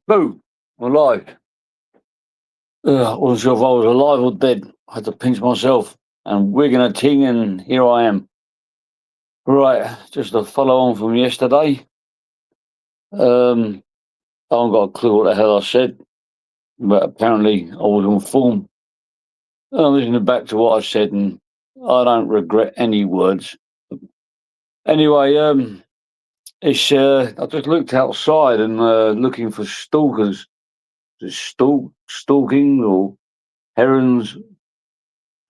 Boo! I'm alive. I wasn't sure if I was alive or dead. I had to pinch myself and wig and a ting, and here I am. Right, just to follow on from yesterday. I haven't got a clue what the hell I said, but apparently I was on form. I'm listening back to what I said, and I don't regret any words. Anyway, it's I just looked outside and looking for stalkers. Stalking or herons.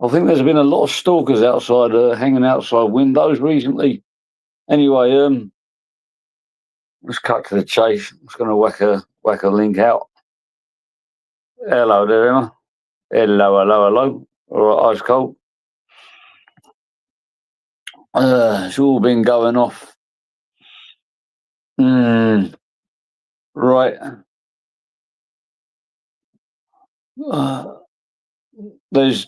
I think there's been a lot of stalkers outside, hanging outside windows recently. Anyway, let's cut to the chase. I'm just going to whack a link out. Hello there, Emma. Hello. All right, ice cold. It's all been going off. Right. There's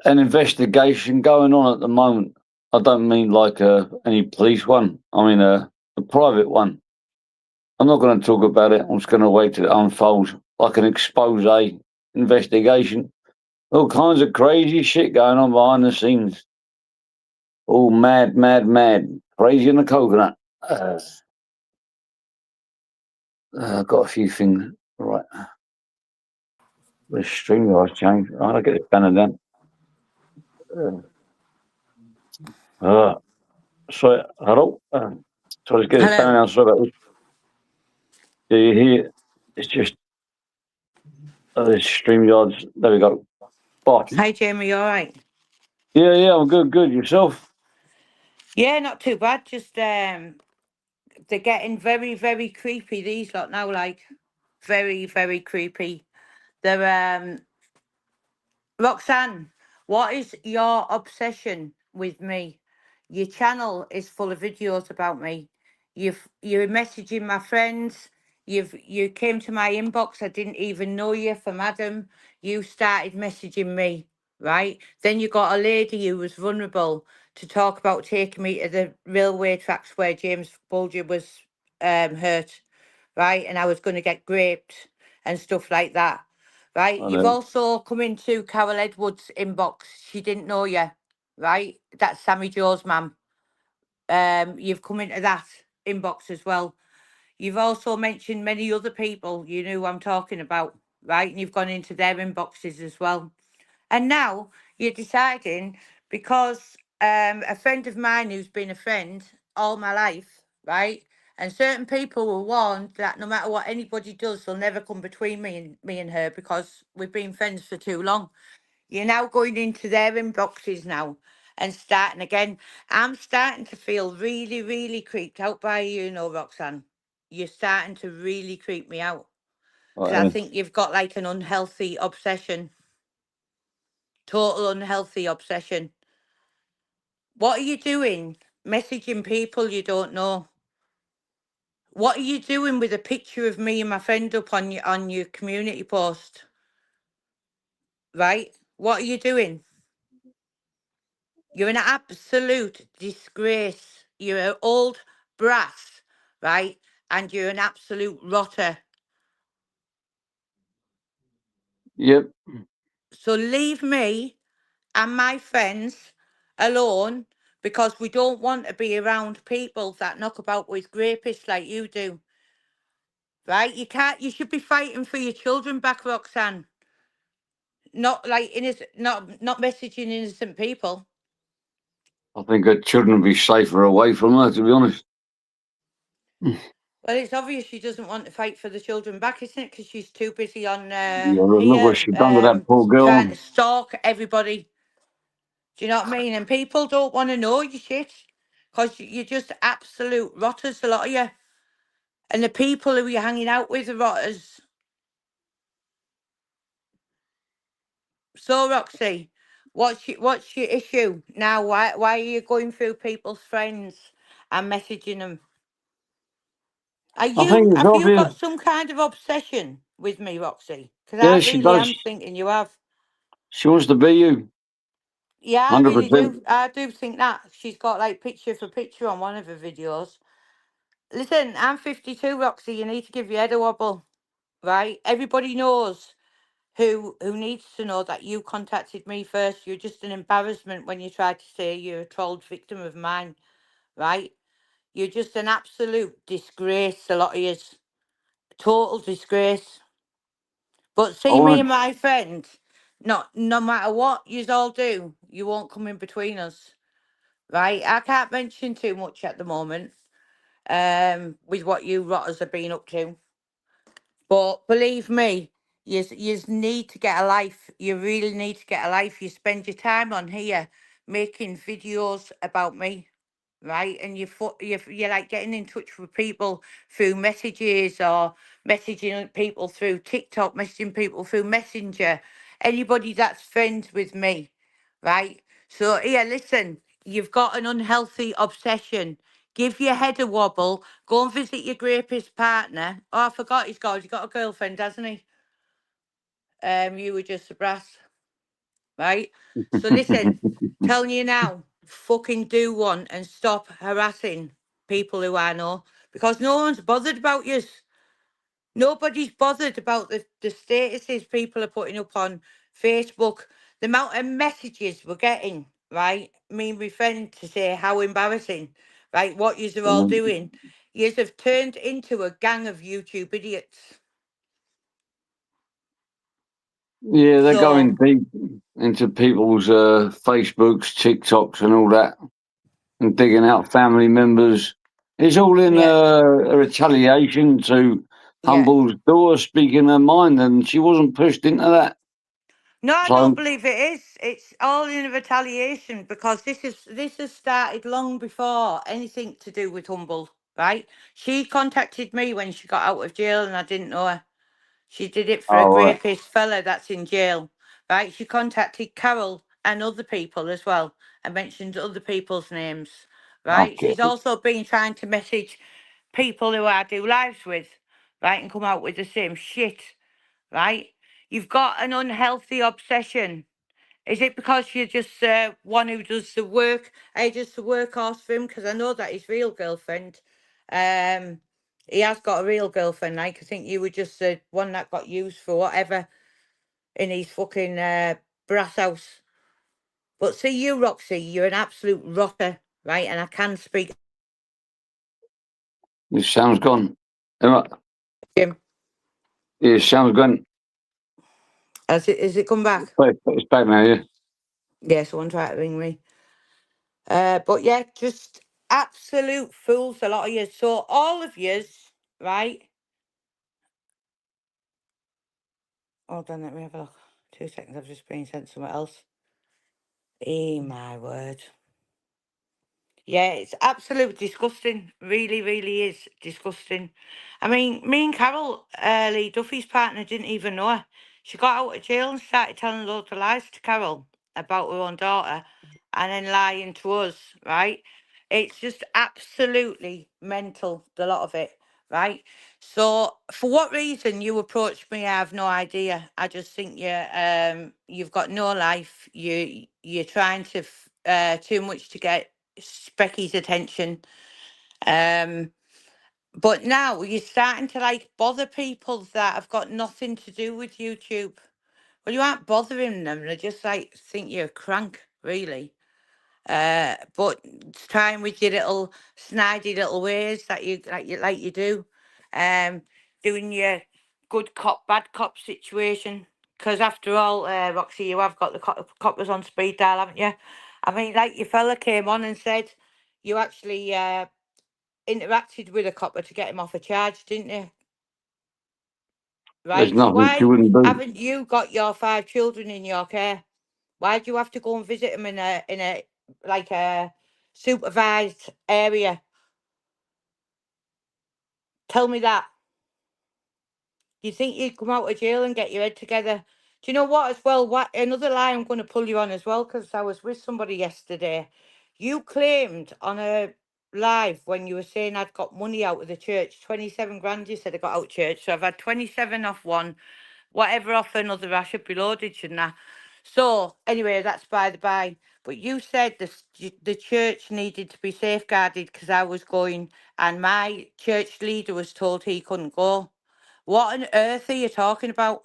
an investigation going on at the moment. I don't mean like any police one. I mean a private one. I'm not going to talk about it. I'm just going to wait till it unfolds like an expose investigation. All kinds of crazy shit going on behind the scenes. All mad. Crazy in the coconut. I've got a few things. Right. The string was changed. Right, I'll get it banner down. Sorry, hello. So let's get this banner down. Sorry about this. Do you hear? It's just this StreamYards. There we go. Bye. Hi, Jamie. You all right? Yeah. I'm good. Yourself? Yeah, not too bad. Just they're getting very, very creepy. These lot now, like very, very creepy. They're Roxanne. What is your obsession with me? Your channel is full of videos about me. You're messaging my friends. You came to my inbox. I didn't even know you from Adam. You started messaging me, right? Then you got a lady who was vulnerable to talk about taking me to the railway tracks where James Bulger was hurt, right? And I was going to get raped and stuff like that, right? You've also come into Carol Edwards' inbox. She didn't know you, right? That's Sammy Joe's mum. You've come into that inbox as well. You've also mentioned many other people you knew I'm talking about, right? And you've gone into their inboxes as well. And now you're deciding because a friend of mine who's been a friend all my life, right? And certain people were warned that no matter what anybody does, they'll never come between me and her because we've been friends for too long. You're now going into their inboxes now and starting again. I'm starting to feel really, really creeped out by you, Roxanne. You're starting to really creep me out because I think you've got like an unhealthy obsession. Total unhealthy obsession. What are you doing? Messaging people you don't know. What are you doing with a picture of me and my friend up on your community post? Right? What are you doing? You're an absolute disgrace. You're an old brass, right? And you're an absolute rotter. Yep. So leave me and my friends alone because we don't want to be around people that knock about with rapists like you do. Right? You should be fighting for your children back, Roxanne. Not like innocent, not messaging innocent people. I think her children would be safer away from her, to be honest. Well, it's obvious she doesn't want to fight for the children back, isn't it? Because she's too busy on Yeah, look what here she done with that poor trying girl. to stalk everybody. Do you know what I mean? And people don't want to know your shit because you're just absolute rotters, a lot of you. And the people who you're hanging out with are rotters. So, Roxy, what's your issue now? Why are you going through people's friends and messaging them? I think it's Have you obvious. got some kind of obsession with me, Roxy? Because I Yeah, she really does. am thinking you have. She wants to be you, Yeah, I really 100%. do. I do think that she's got like picture for picture on one of her videos. Listen, I'm 52, Roxy. You need to give your head a wobble, right? Everybody knows who needs to know that you contacted me first. You're just an embarrassment when you try to say you're a trolled victim of mine, right? You're just an absolute disgrace, a lot of yous. Total disgrace. But I see me want and my friend, no matter what yous all do, you won't come in between us, right? I can't mention too much at the moment, with what you rotters have been up to. But believe me, you need to get a life. You really need to get a life. You spend your time on here making videos about me, right? And you're like getting in touch with people through messages or messaging people through TikTok, messaging people through Messenger. Anybody that's friends with me, right? So here, listen, you've got an unhealthy obsession. Give your head a wobble. Go and visit your rapist partner. Oh, I forgot he's got a girlfriend, hasn't he? You were just a brass, right? So listen, telling you now, fucking do one and stop harassing people who I know because no one's bothered about you. Nobody's bothered about the statuses people are putting up on Facebook. The amount of messages we're getting, right? Me and my friend to say how embarrassing, right? What yous are all doing. Yous have turned into a gang of YouTube idiots. Yeah, they're So, going deep into people's Facebooks, TikToks, and all that, and digging out family members. It's all in yeah, a retaliation to yeah. Humble's daughter speaking her mind, and she wasn't pushed into that. No, I don't So, believe it is. It's all in retaliation because this has started long before anything to do with Humble, right? She contacted me when she got out of jail and I didn't know her. She did it for a all right, rapist fella that's in jail, right? She contacted Carol and other people as well and mentioned other people's names, right? okay. She's also been trying to message people who I do lives with, right? And come out with the same shit, right? You've got an unhealthy obsession. Is it because you're just one who does the work? I just the workhorse for him because I know that his real girlfriend. Um, he has got a real girlfriend. Like I think you were just the one that got used for whatever in his fucking brass house. But see you, Roxy, you're an absolute rotter, right? And I can speak, This sound's gone. All right. Jim. Yeah, sound's gone. Has it come back? It's back now, yeah. Yeah, someone tried to ring me. But yeah, just absolute fools, a lot of you. So all of yous, right? Hold on, let me have a look. 2 seconds, I've just been sent somewhere else. My word. Yeah, it's absolutely disgusting. Really, really is disgusting. I mean, me and Carol, Lee Duffy's partner, didn't even know her. She got out of jail and started telling loads of lies to Carol about her own daughter and then lying to us, right? It's just absolutely mental, the lot of it, right? So, for what reason you approached me, I have no idea. I just think you've got no life. You're trying to too much to get Specky's attention. But now you're starting to like bother people that have got nothing to do with YouTube. Well, you aren't bothering them. They just like think you're a crank, really. But trying with your little snidey little ways that you do, um, doing your good cop bad cop situation. Because after all, Roxy, you have got the coppers on speed dial, haven't you? I mean, like your fella came on and said you actually interacted with a copper to get him off a charge, didn't you? There's Right. So nothing she why wouldn't do. haven't you got your 5 children in your care? Why do you have to go and visit them in a like a supervised area? Tell me that. You think you'd come out of jail and get your head together? Do you know what as well? What another lie I'm going to pull you on as well, because I was with somebody yesterday. You claimed on a live when you were saying I'd got money out of the church, 27 grand. You said I got out of church, so I've had 27 off one, whatever off another. I should be loaded, shouldn't I? So anyway, that's by the by. But you said the church needed to be safeguarded because I was going, and my church leader was told he couldn't go. What on earth are you talking about?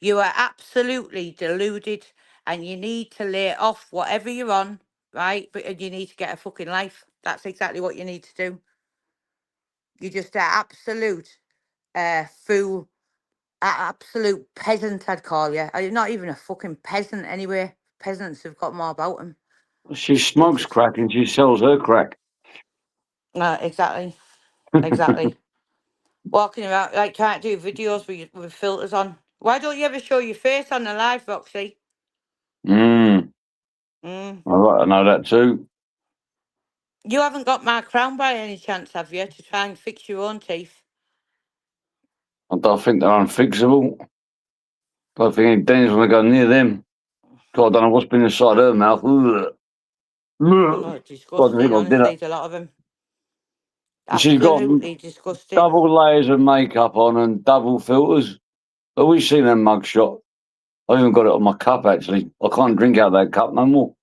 You are absolutely deluded, and you need to lay off whatever you're on, right? But and you need to get a fucking life. That's exactly what you need to do. You're just an absolute fool, an absolute peasant, I'd call you. You're not even a fucking peasant anyway. Peasants have got more about them. She smokes crack and she sells her crack. Exactly. Exactly. Walking around, like, trying to do videos with filters on. Why don't you ever show your face on the live, Roxy? Mm. Mm. I'd like to know that too. You haven't got my crown by any chance, have you, to try and fix your own teeth? I don't think they're unfixable. I don't think any Daniels want to go near them. God, I don't know what's been inside her mouth. Ugh. Oh, no, it's God, I think disgusting, I've dinner. honestly, there's a lot of them. She's got Absolutely disgusting. double layers of makeup on and double filters. Have we seen that mugshot? I even got it on my cup, actually. I can't drink out of that cup no more.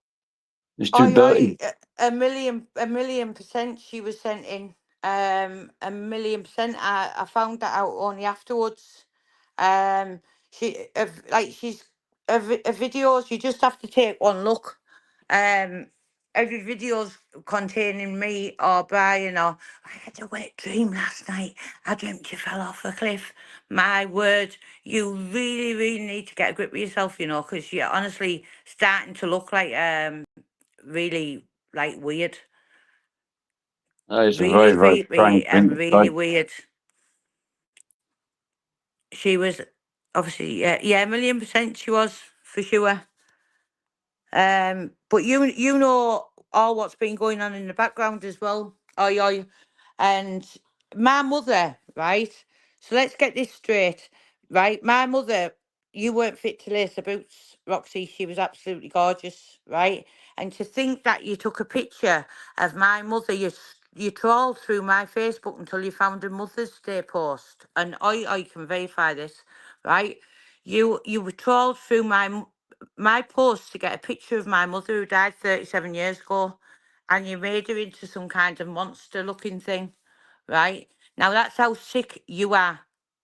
It's too dirty. A million percent she was sent in. A million percent. I found that out only afterwards. She's her videos. You just have to take one look. Every video's containing me or Brian or I had a wet dream last night. I dreamt you fell off a cliff. My word, you really, really need to get a grip with yourself, you know, because you're honestly starting to look like really like weird. It's a Really very, very strange creepy thing and to really say. weird. She was obviously, yeah, a million percent she was for sure. But you know all what's been going on in the background as well. Oh, yeah, and my mother, right? So let's get this straight, right? My mother, you weren't fit to lace her boots, Roxy. She was absolutely gorgeous, right? And to think that you took a picture of my mother, you trawled through my Facebook until you found a Mother's Day post, and I can verify this, right? You were trawled through my post to get a picture of my mother who died 37 years ago, and you made her into some kind of monster looking thing, right? Now that's how sick you are,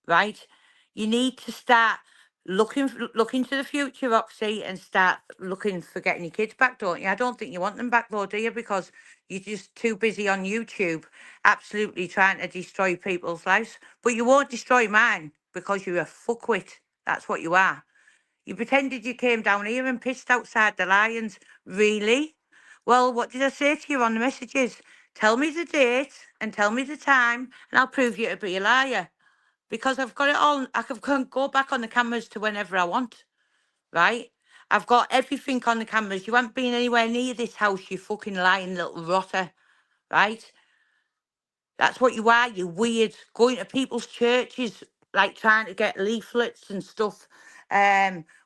right? You need to start looking to the future, Roxy, and start looking for getting your kids back, don't you? I don't think you want them back though, do you? Because you're just too busy on YouTube absolutely trying to destroy people's lives. But you won't destroy mine because you're a fuckwit. That's what you are. You pretended you came down here and pissed outside the Lions. Really? Well, what did I say to you on the messages? Tell me the date and tell me the time, and I'll prove you to be a liar. Because I've got it all. I can go back on the cameras to whenever I want, right? I've got everything on the cameras. You haven't been anywhere near this house, you fucking lying little rotter, right? That's what you are, you weird. Going to people's churches, like trying to get leaflets and stuff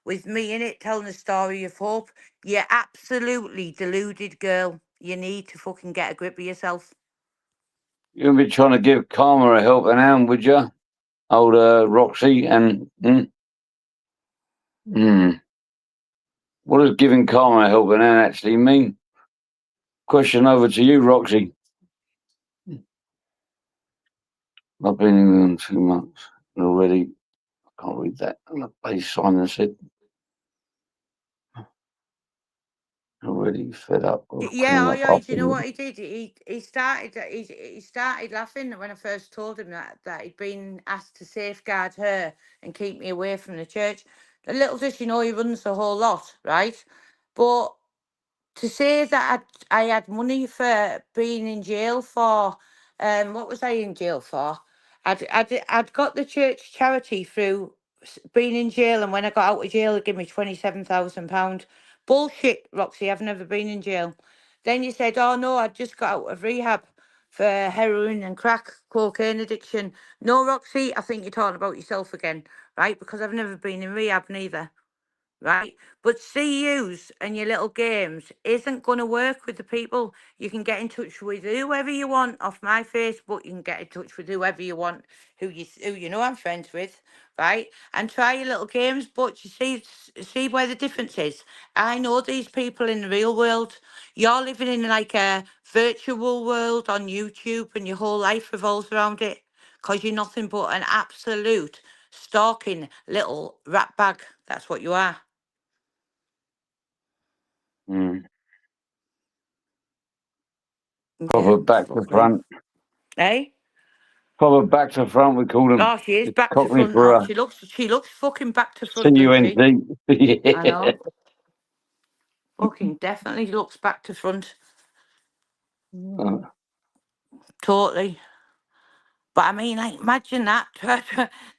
with me in it, telling a story of hope. You're absolutely deluded, girl. You need to fucking get a grip of yourself. You wouldn't be trying to give Karma a helping hand, would you? Old Roxy and... What does giving Karma a helping hand actually mean? Question over to you, Roxy. I've been in England 2 months already. I can't read that. Simon said. Already fed up. Yeah, do you know what he did? He started laughing when I first told him that he'd been asked to safeguard her and keep me away from the church. Little does she know he runs the whole lot, right? But to say that I had money for being in jail for, what was I in jail for? I'd got the church charity through being in jail, and when I got out of jail, they gave me £27,000. Bullshit, Roxy. I've never been in jail. Then you said, "Oh no, I just got out of rehab for heroin and crack cocaine addiction." No, Roxy, I think you're talking about yourself again, right? Because I've never been in rehab neither. Right? But CUs and your little games isn't going to work with the people. You can get in touch with whoever you want off my Facebook. You can get in touch with whoever you want, who you know I'm friends with, right? And try your little games. But you see where the difference is. I know these people in the real world. You're living in like a virtual world on YouTube, and your whole life revolves around it because you're nothing but an absolute stalking little rat bag. That's what you are. Mm. Yeah, Proper back to fucking. front. Eh? Proper back to front, we call them. Oh, she is It's back to Cockney front for now. a She looks fucking back to front, doesn't she? CUNT. I Yeah. know. Fucking definitely looks back to front. Totally. But I mean, like, imagine that.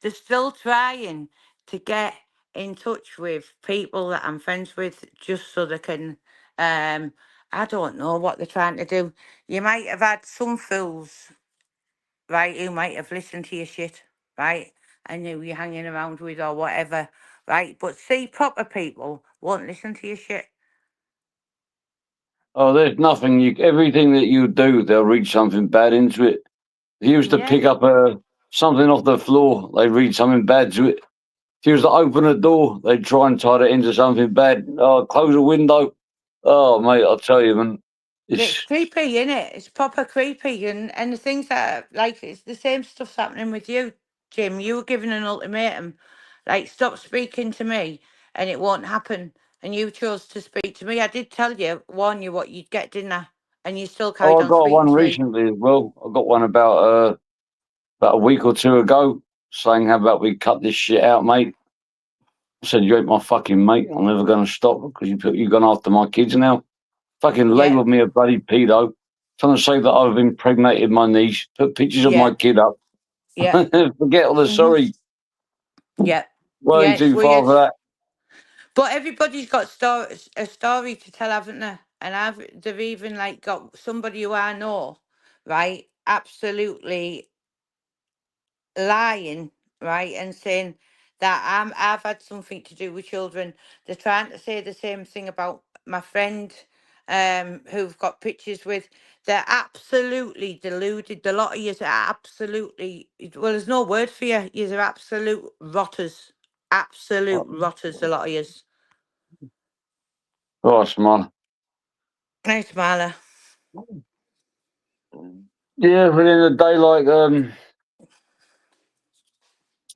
They're still trying to get in touch with people that I'm friends with just so they can, I don't know what they're trying to do. You might have had some fools, right, who might have listened to your shit, right, and who you're hanging around with or whatever, right? But see, proper people won't listen to your shit. Oh, there's nothing. Everything that you do, they'll read something bad into it. If you was to Yeah. pick up something off the floor, they read something bad to it. If you was to open a door, they'd try and tie it into something bad. Oh, close a window. Oh, mate, I'll tell you, man. It's creepy, isn't it? It's proper creepy, and the things that like it's the same stuff's happening with you, Jim. You were given an ultimatum, like stop speaking to me, and it won't happen. And you chose to speak to me. I did tell you, warn you what you'd get, didn't I? And you still carried Oh, I on got speaking one to me. recently as well. I got one about a week or two ago saying, how about we cut this shit out, mate? I said, you ain't my fucking mate. I'm never going to stop because you've gone after my kids now. Fucking Yeah, labelled me a bloody pedo. Trying to say that I've impregnated my niece. Put pictures of my yeah, kid up. yeah, Forget all the hmm sorry. yeah, Way yeah. It's too far weird. for that. But everybody's got a story to tell, haven't they? And they've even like got somebody who I know, right? Absolutely lying, right, and saying that I've had something to do with children. They're trying to say the same thing about my friend, who've got pictures with. They're absolutely deluded. The lot of yous are absolutely, well, there's no word for you. Yous are absolute rotters. Absolute rotters, the lot of yous. Oh, man. Nice, Marla. Yeah, but in the day, like,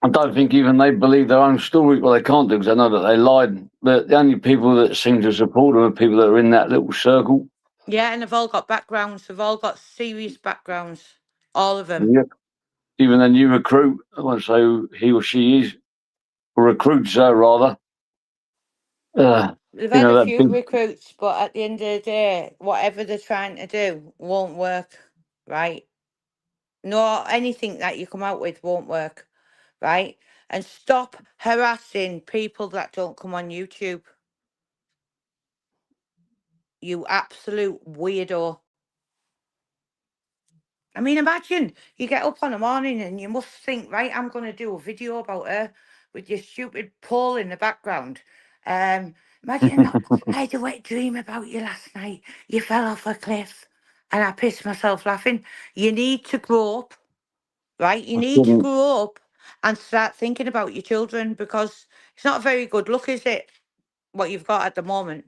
I don't think even they believe their own story. Well, they can't do because they know that they lied. But the only people that seem to support them are people that are in that little circle. Yeah, and they've all got backgrounds. They've all got serious backgrounds. All of them. Yeah. Even the new recruit, I won't say who he or she is, or recruits her rather. They've You had know, a that few big. recruits, but at the end of the day, whatever they're trying to do won't work, right? No, anything that you come out with won't work, right? And stop harassing people that don't come on YouTube. You absolute weirdo. I mean, imagine you get up on a morning and you must think, right, I'm going to do a video about her with your stupid pole in the background. Imagine, I had a wet dream about you last night. You fell off a cliff and I pissed myself laughing. You need to grow up, right? You I need to shouldn't. grow up and start thinking about your children because it's not a very good look, is it? What you've got at the moment.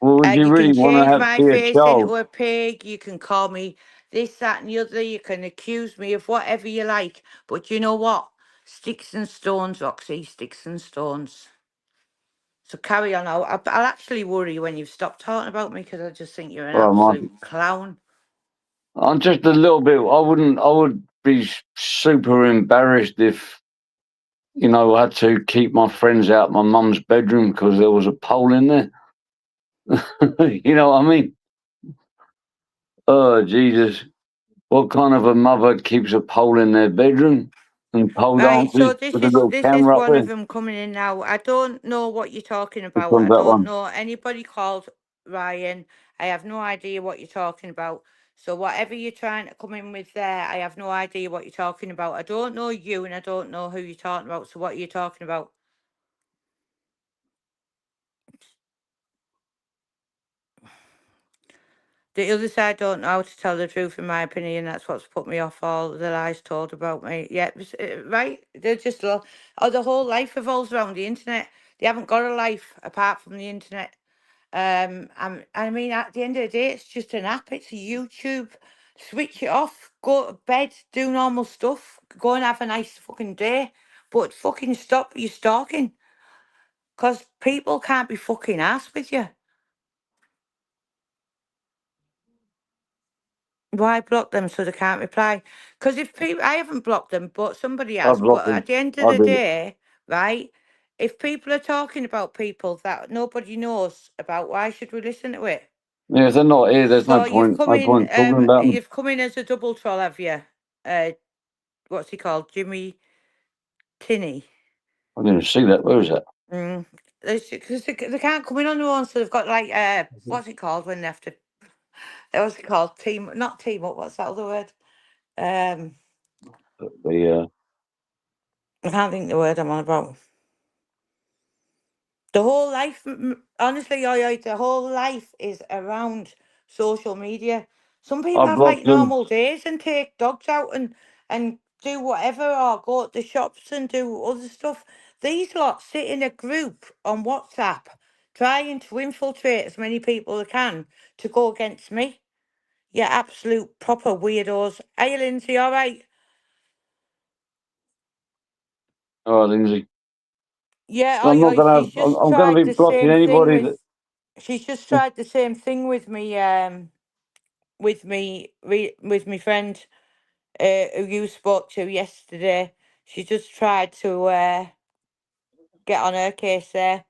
Well, would you You really can want to change have my be a face child? into a pig. You can call me this, that, and the other. You can accuse me of whatever you like. But you know what? Sticks and stones, Roxy. Sticks and stones. So carry on. I'll actually worry when you've stopped talking about me because I just think you're an Oh, absolute clown. I'm just a little bit. I wouldn't. I would be super embarrassed if I had to keep my friends out my mum's bedroom because there was a pole in there. You know what I mean? Oh, Jesus. What kind of a mother keeps a pole in their bedroom and pole Right, so dances this with a is little this is camera up one there? of them coming in now. I don't know what you're talking Which about. one's I that don't one? know anybody called Ryan. I have no idea what you're talking about. So whatever you're trying to come in with there, I have no idea what you're talking about. I don't know you and I don't know who you're talking about. So what are you talking about? The other side don't know how to tell the truth, in my opinion. That's what's put me off all the lies told about me. Yeah, right. They're just oh, the whole life revolves around the internet. They haven't got a life apart from the internet. I mean, at the end of the day, it's just an app. It's a YouTube. Switch it off. Go to bed. Do normal stuff. Go and have a nice fucking day. But fucking stop your stalking, cause people can't be fucking ass with you. Why block them so they can't reply? Because if people, I haven't blocked them, but somebody I has. blocked But them. at the end of I the did. day, right? If people are talking about people that nobody knows about, why should we listen to it? Yeah, if they're not here, there's So no point. No point talking about them. you've come in as a double troll, have you? Uh, what's he called? Jimmy Tinney. I didn't see that. Where is that? Mm. Because they can't come in on their own, so they've got like what's it called when they have to? What's it called? Not team up. What's that other word? Um, The I can't think the word I'm on about. The whole life, honestly, the whole life is around social media. Some people I have like blocked them. normal days and take dogs out and do whatever or go to the shops and do other stuff. These lot sit in a group on WhatsApp trying to infiltrate as many people as can to go against me. Yeah, absolute proper weirdos. Hey, Lindsay, all right? Oh, Lindsay. Yeah, I'm not gonna. she's just I'm gonna tried be the blocking same thing anybody with. She's just tried the same thing with me. With my friend who you spoke to yesterday. She just tried to get on her case there.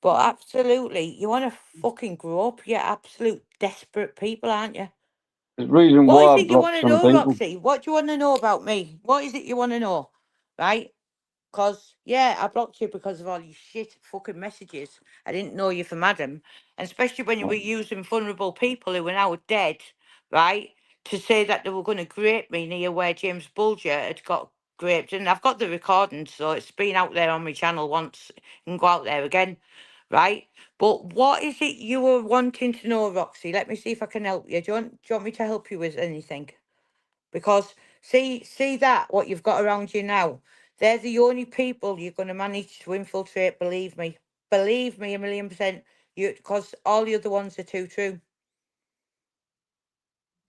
But absolutely, you want to fucking grow up. You're absolute desperate people, aren't you? the reason What is why I it you blocked want to some know, people. Roxy? What do you want to know about me? What is it you want to know? Right? Because, yeah, I blocked you because of all your shit fucking messages. I didn't know you from Adam. And especially when you were using vulnerable people who are now dead, right? To say that they were going to grape me near where James Bulger had got graped. And I've got the recording, so it's been out there on my channel once. You can go out there again, right? But what is it you were wanting to know, Roxy? Let me see if I can help you. Do you want me to help you with anything? Because see that what you've got around you now, they're the only people you're going to manage to infiltrate. Believe me, 1,000,000%. You, because all the other ones are too true.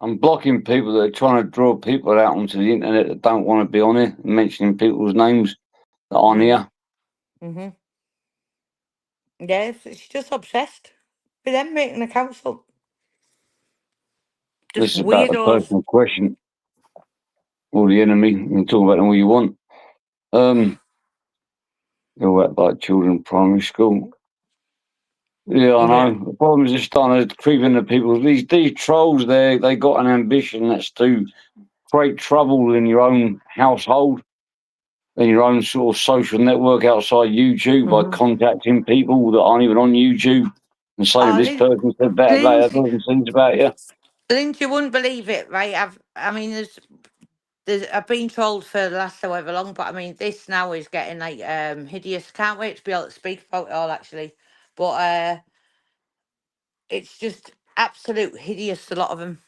I'm blocking people that are trying to draw people out onto the internet that don't want to be on it, mentioning people's names that aren't here. Mhm. Yeah, she's just obsessed with them making a council. This Just is about the weirdos. personal question or the enemy. You can talk about them all you want. You're at like children primary school. Yeah, I Yeah. know. The problem is they're starting to creep into people. These trolls, they got an ambition that's to create trouble in your own household, in your own sort of social network outside YouTube by Mhm. contacting people that aren't even on YouTube and saying Oh, this person said that about that Lindsay, person says about you. Lindsay, you wouldn't believe it, right? I mean, I've been told for the last however long, but I mean, this now is getting like hideous. Can't wait to be able to speak about it all, actually. But it's just absolute hideous. A lot of them.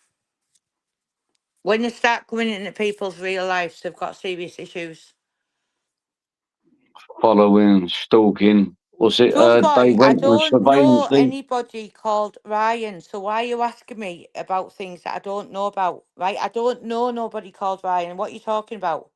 When they start coming into people's real lives, they've got serious issues. Following, stalking. What's it? Some They boy, I went with don't know surveillance. anybody called Ryan. So why are you asking me about things that I don't know about? Right? I don't know nobody called Ryan. What are you talking about?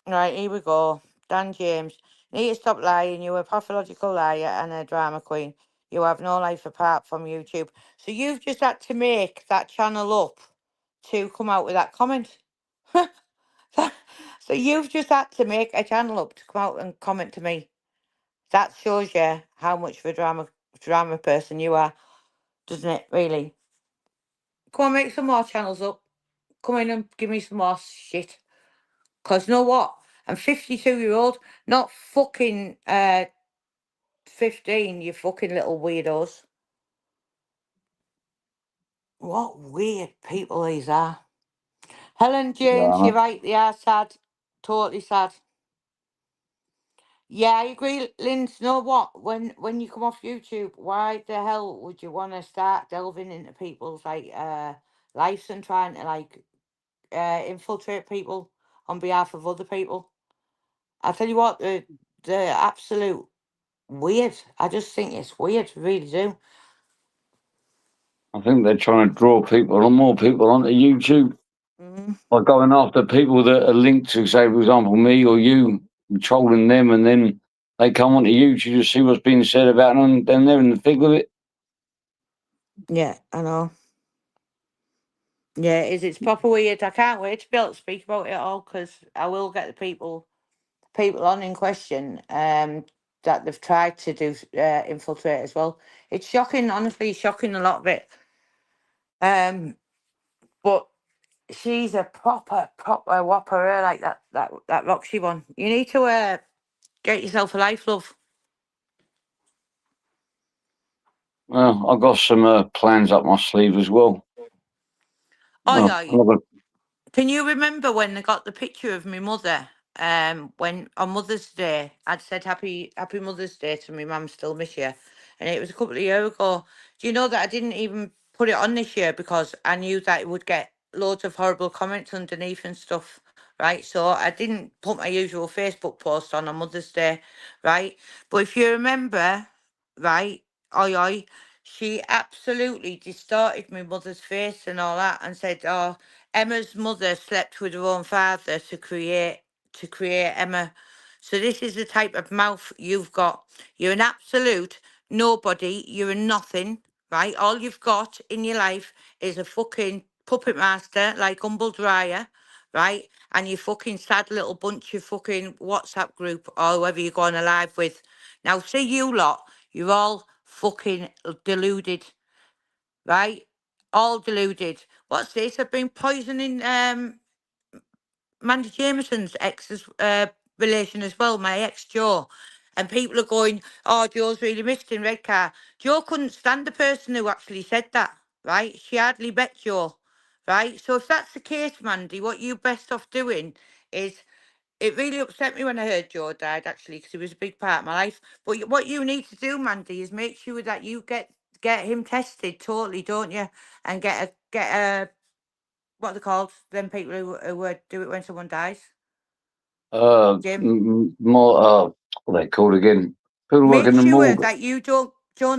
Right, here we go. Dan James. Need to stop lying. You're a pathological liar and a drama queen. You have no life apart from YouTube. So you've just had to make that channel up to come out with that comment. So you've just had to make a channel up to come out and comment to me. That shows you how much of a drama person you are, doesn't it? Really. Come on, make some more channels up. Come in and give me some more shit. Cause you know what? I'm 52-year-old, not fucking 15. You fucking little weirdos. What weird people these are. Helen James, Yeah. you're right. They are sad. Totally sad. Yeah, I agree, Linz. You know what? When you come off YouTube, why the hell would you want to start delving into people's lives and trying to infiltrate people on behalf of other people? I tell you what, the absolute weird. I just think it's weird, really do. I think they're trying to draw more people onto YouTube Mm. by going after people that are linked to, say, for example, me or you, and trolling them, and then they come onto YouTube to see what's being said about them, and they're in the thick of it. Yeah, I know. Yeah, it's proper weird. I can't wait to be able to speak about it all because I will get the people on in question that they've tried to do infiltrate as well. It's shocking, honestly, shocking, a lot of it. But she's a proper whopper, like that Roxy one. You need to get yourself a life, love. Well, I've got some plans up my sleeve as well. Oh Well, yeah. I'm not gonna- Can you remember when I got the picture of my mother? When on Mother's Day, I'd said Happy Mother's Day to my mum, still miss you, and it was a couple of years ago. Do you know that I didn't even put it on this year because I knew that it would get loads of horrible comments underneath and stuff, right? So I didn't put my usual Facebook post on Mother's Day, right? But if you remember, right, oi, she absolutely distorted my mother's face and all that, and said, "Oh, Emma's mother slept with her own father to create Emma. So this is the type of mouth you've got. You're an absolute nobody. You're a nothing, right? All you've got in your life is a fucking puppet master like Humble Dryer, right? And your fucking sad little bunch of fucking WhatsApp group or whoever you're going alive with. Now, see you lot, you're all fucking deluded, right? All deluded. What's this? I've been poisoning Mandy Jameson's ex's relation as well, my ex Joe. And people are going, "Oh, Joe's really missed in Redcar." Joe couldn't stand the person who actually said that, right? She hardly met Joe, right? So if that's the case, Mandy, what you best off doing is, it really upset me when I heard Joe died, actually, because he was a big part of my life. But what you need to do, Mandy, is make sure that you get him tested totally, don't you? And get a what are they called? Them people who do it when someone dies. Jim, more. What are they called again? People work make in the sure morgue. that you don't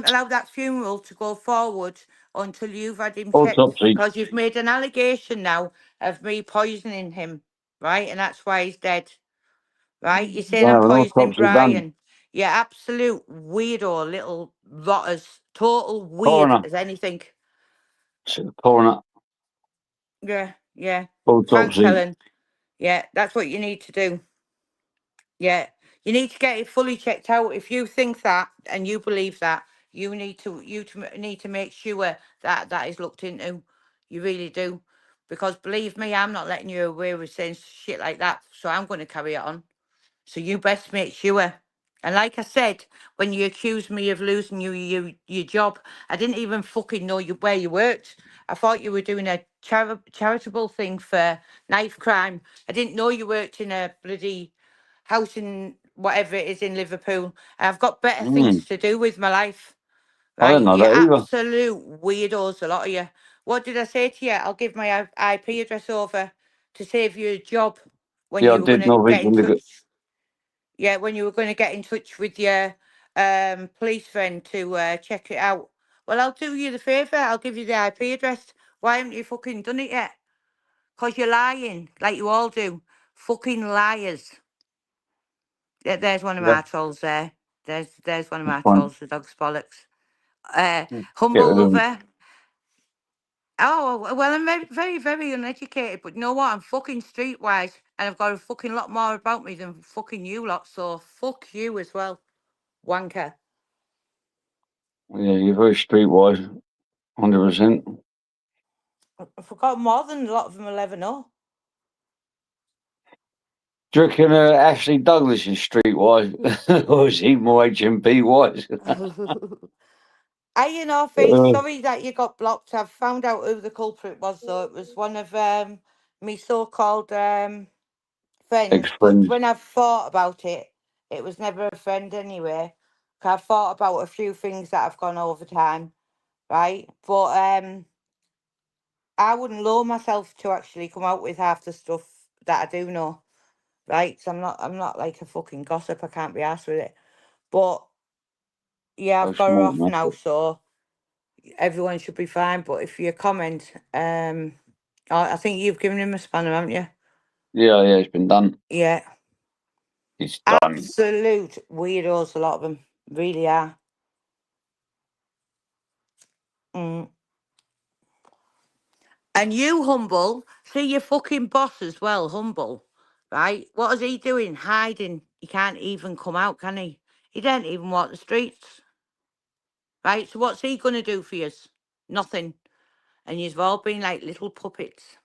allow that funeral to go forward until you've had him checked, Autopsy. because you've made an allegation now of me poisoning him, right? And that's why he's dead. Right? You're saying I'm Have an poisoning autopsy done. Brian. You absolute weirdo, little rotters. Total weird Coroner. as anything. Coroner. Yeah, yeah. Thanks, Autopsy. Helen. Yeah, that's what you need to do. Yeah. You need to get it fully checked out. If you think that and you believe that, need to make sure that that is looked into. You really do. Because believe me, I'm not letting you away with saying shit like that. So I'm going to carry it on. So you best make sure. And like I said, when you accused me of losing your job, I didn't even fucking know where you worked. I thought you were doing a charitable thing for knife crime. I didn't know you worked in a bloody house in whatever it is in Liverpool. I've got better things to do with my life. I Right? didn't know You that either. absolute weirdos, a lot of you. What did I say to you? I'll give my IP address over to save you a job when Yeah, I you were going did to know get in Vision. touch. Yeah, when you were going to get in touch with your police friend to check it out. Well, I'll do you the favour. I'll give you the IP address. Why haven't you fucking done it yet? 'Cause you're lying, like you all do. Fucking liars. There's one of Yeah, my trolls there. There's one of that's my fine. trolls, the dog's bollocks. Get Humble rid of them. lover. Oh, well, I'm very, very, very uneducated, but you know what? I'm fucking streetwise, and I've got a fucking lot more about me than fucking you lot, so fuck you as well. wanker. Yeah, you're very streetwise, 100%. I've forgotten more than a lot of them will ever know. Do you reckon Ashley Douglas is streetwise, or is he more HMP wise? Face, sorry that you got blocked. I've found out who the culprit was, though. It was one of me so-called friends. But Ex-friends. when I've thought about it, it was never a friend anyway. 'Cause I've thought about a few things that have gone over time, right? But I wouldn't lower myself to actually come out with half the stuff that I do know, right? So I'm not like a fucking gossip. I can't be arsed with it. But yeah, So I've got her smart, off man. now, so everyone should be fine. But if you comment, I think you've given him a spanner, haven't you? Yeah, it's been done. Yeah. It's done. Absolute weirdos, a lot of them really are. Mm. And you, Humble, see your fucking boss as well, Humble, right? What is he doing? Hiding. He can't even come out, can he? He don't even walk the streets, right? So what's he going to do for you? Nothing. And you've all been like little puppets,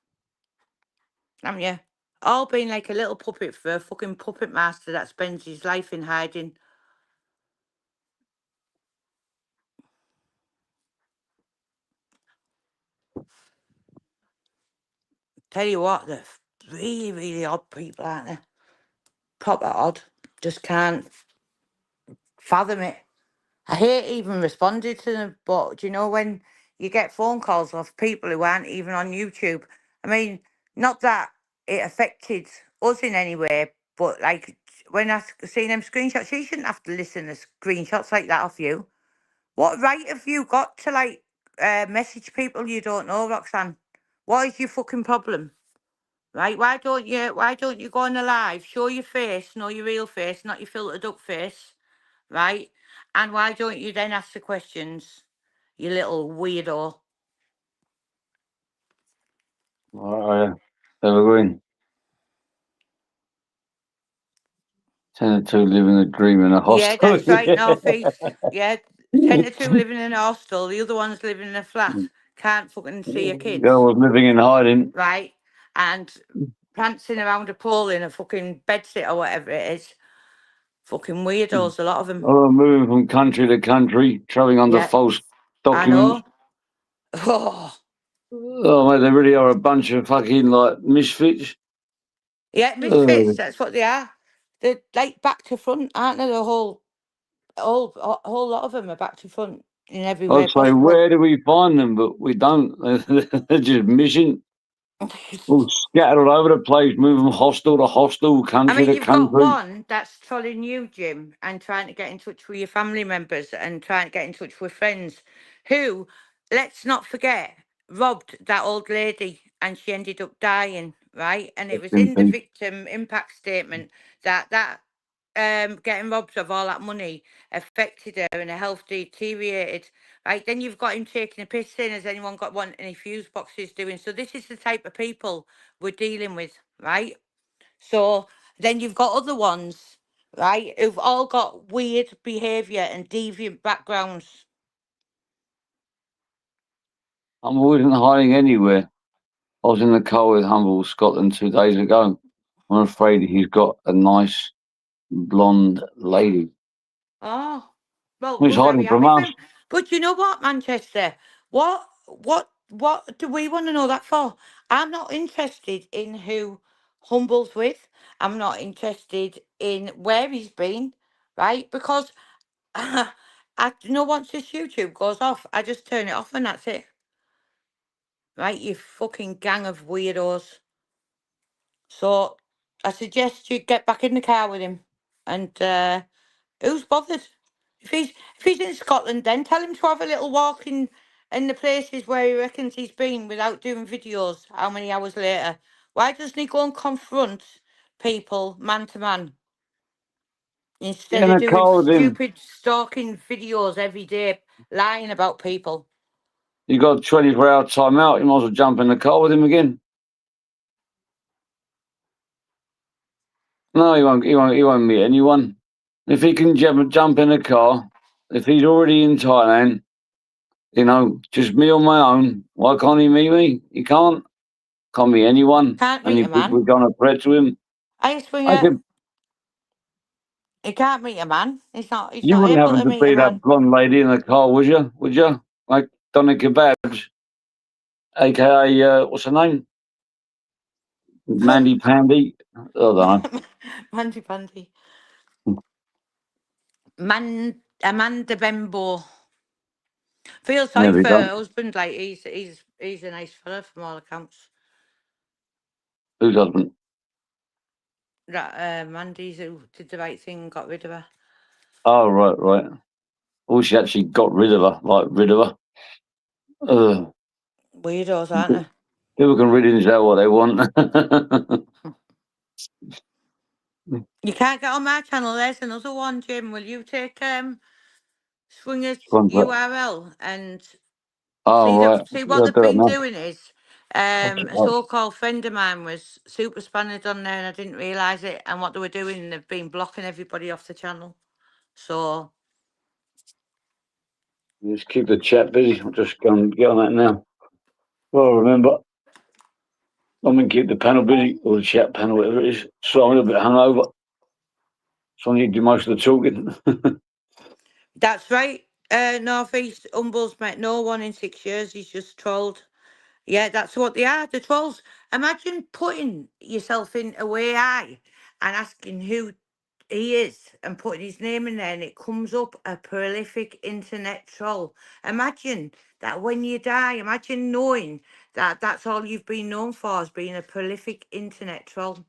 haven't you? All been like a little puppet for a fucking puppet master that spends his life in hiding. Tell you what, they're really, really odd people, aren't they? Proper odd. Just can't fathom it. I hate even responding to them, but do you know when you get phone calls off people who aren't even on YouTube? I mean, not that it affected us in any way, but like when I seen them screenshots, you shouldn't have to listen to screenshots like that off you. What right have you got to like message people you don't know, Roxanne? What is your fucking problem? Right? Why don't you go on a live, show your face, know your real face, not your filtered up face, right? And why don't you then ask the questions, you little weirdo? There we go in. 10 to 2 living a dream in a hostel. Yeah, that's right, North East. Yeah, 10 to 2 living in a hostel, the other one's living in a flat. Can't fucking see your kids. Girl was living in hiding. Right? And prancing around a pole in a fucking bedsit or whatever it is. Fucking weirdos, a lot of them. Oh, moving from country to country, travelling under Yeah, false I documents. know. Oh, mate, they really are a bunch of fucking, like, misfits. Yeah, misfits, that's what they are. They're like back to front, aren't they? The whole lot of them are back to front in every way I'd say, possible. where do we find them? But we don't. They're just missing. All scattered all over the place, moving from hostel to hostel, I country mean, to you've got country. one that's trolling you, Jim, and trying to get in touch with your family members and trying to get in touch with friends who, let's not forget, robbed that old lady and she ended up dying, right? And it was in the victim impact statement that getting robbed of all that money affected her and her health deteriorated. Right, then you've got him taking a piss in. Has anyone got any fuse boxes doing? So this is the type of people we're dealing with, right? So then you've got other ones, right, who've all got weird behaviour and deviant backgrounds. I wasn't hiding anywhere. I was in the car with Humble Scotland 2 days ago. I'm afraid he's got a nice blonde lady. Oh, well, He's we're very hiding from happy for us. him. But you know what, Manchester? What do we want to know that for? I'm not interested in who Humble's with. I'm not interested in where he's been, right? Because I once this YouTube goes off, I just turn it off and that's it. Right, you fucking gang of weirdos. So I suggest you get back in the car with him. And who's bothered? If he's in Scotland, then tell him to have a little walk in the places where he reckons he's been without doing videos. How many hours later? Why doesn't he go and confront people man to man instead Get in of the doing car with him. stupid stalking videos every day, lying about people? You got a 24-hour timeout. You might as well jump in the car with him again. No, he won't meet anyone. if he can jump in a car, if he's already in Thailand, you know, just me on my own, why can't he meet me? He can't. Can't meet anyone. Can't And meet you a man. people are going to threat to him. Hey, I Swinger, could, he can't meet a man. He's not you wouldn't able happen to to meet a be that man. blonde lady in the car, would you? Would you? Like Donna Kebabs, aka what's her name? Mandy Pandy. I don't know. Mandy Pandy. Amanda Bembo. Feel sorry There we for her go. husband. Like he's a nice fella from all accounts. Whose husband? That Mandy's who did the right thing and got rid of her. Oh, right. Oh, she actually got rid of her. Like, rid of her. Weirdos, aren't they? People can read into that what they want. You can't get on my channel. There's another one, Jim. Will you take Swinger's Contact. URL and Oh, right. see what they've Do it been now. doing is a so-called friend of mine was super spanned on there and I didn't realise it. And what they were doing, they've been blocking everybody off the channel. So Just keep the chat busy. I'll just go and get on that now. Well, remember, I'm going to keep the panel busy, or the chat panel, whatever it is. So I'm a little bit hungover. So I need to do most of the talking. that's right. North East Humble's met no one in 6 years. He's just trolled. Yeah, that's what they are. The trolls. Imagine putting yourself in a AI and asking who he is and putting his name in there and it comes up a prolific internet troll. Imagine that when you die, imagine knowing that that's all you've been known for as being a prolific internet troll.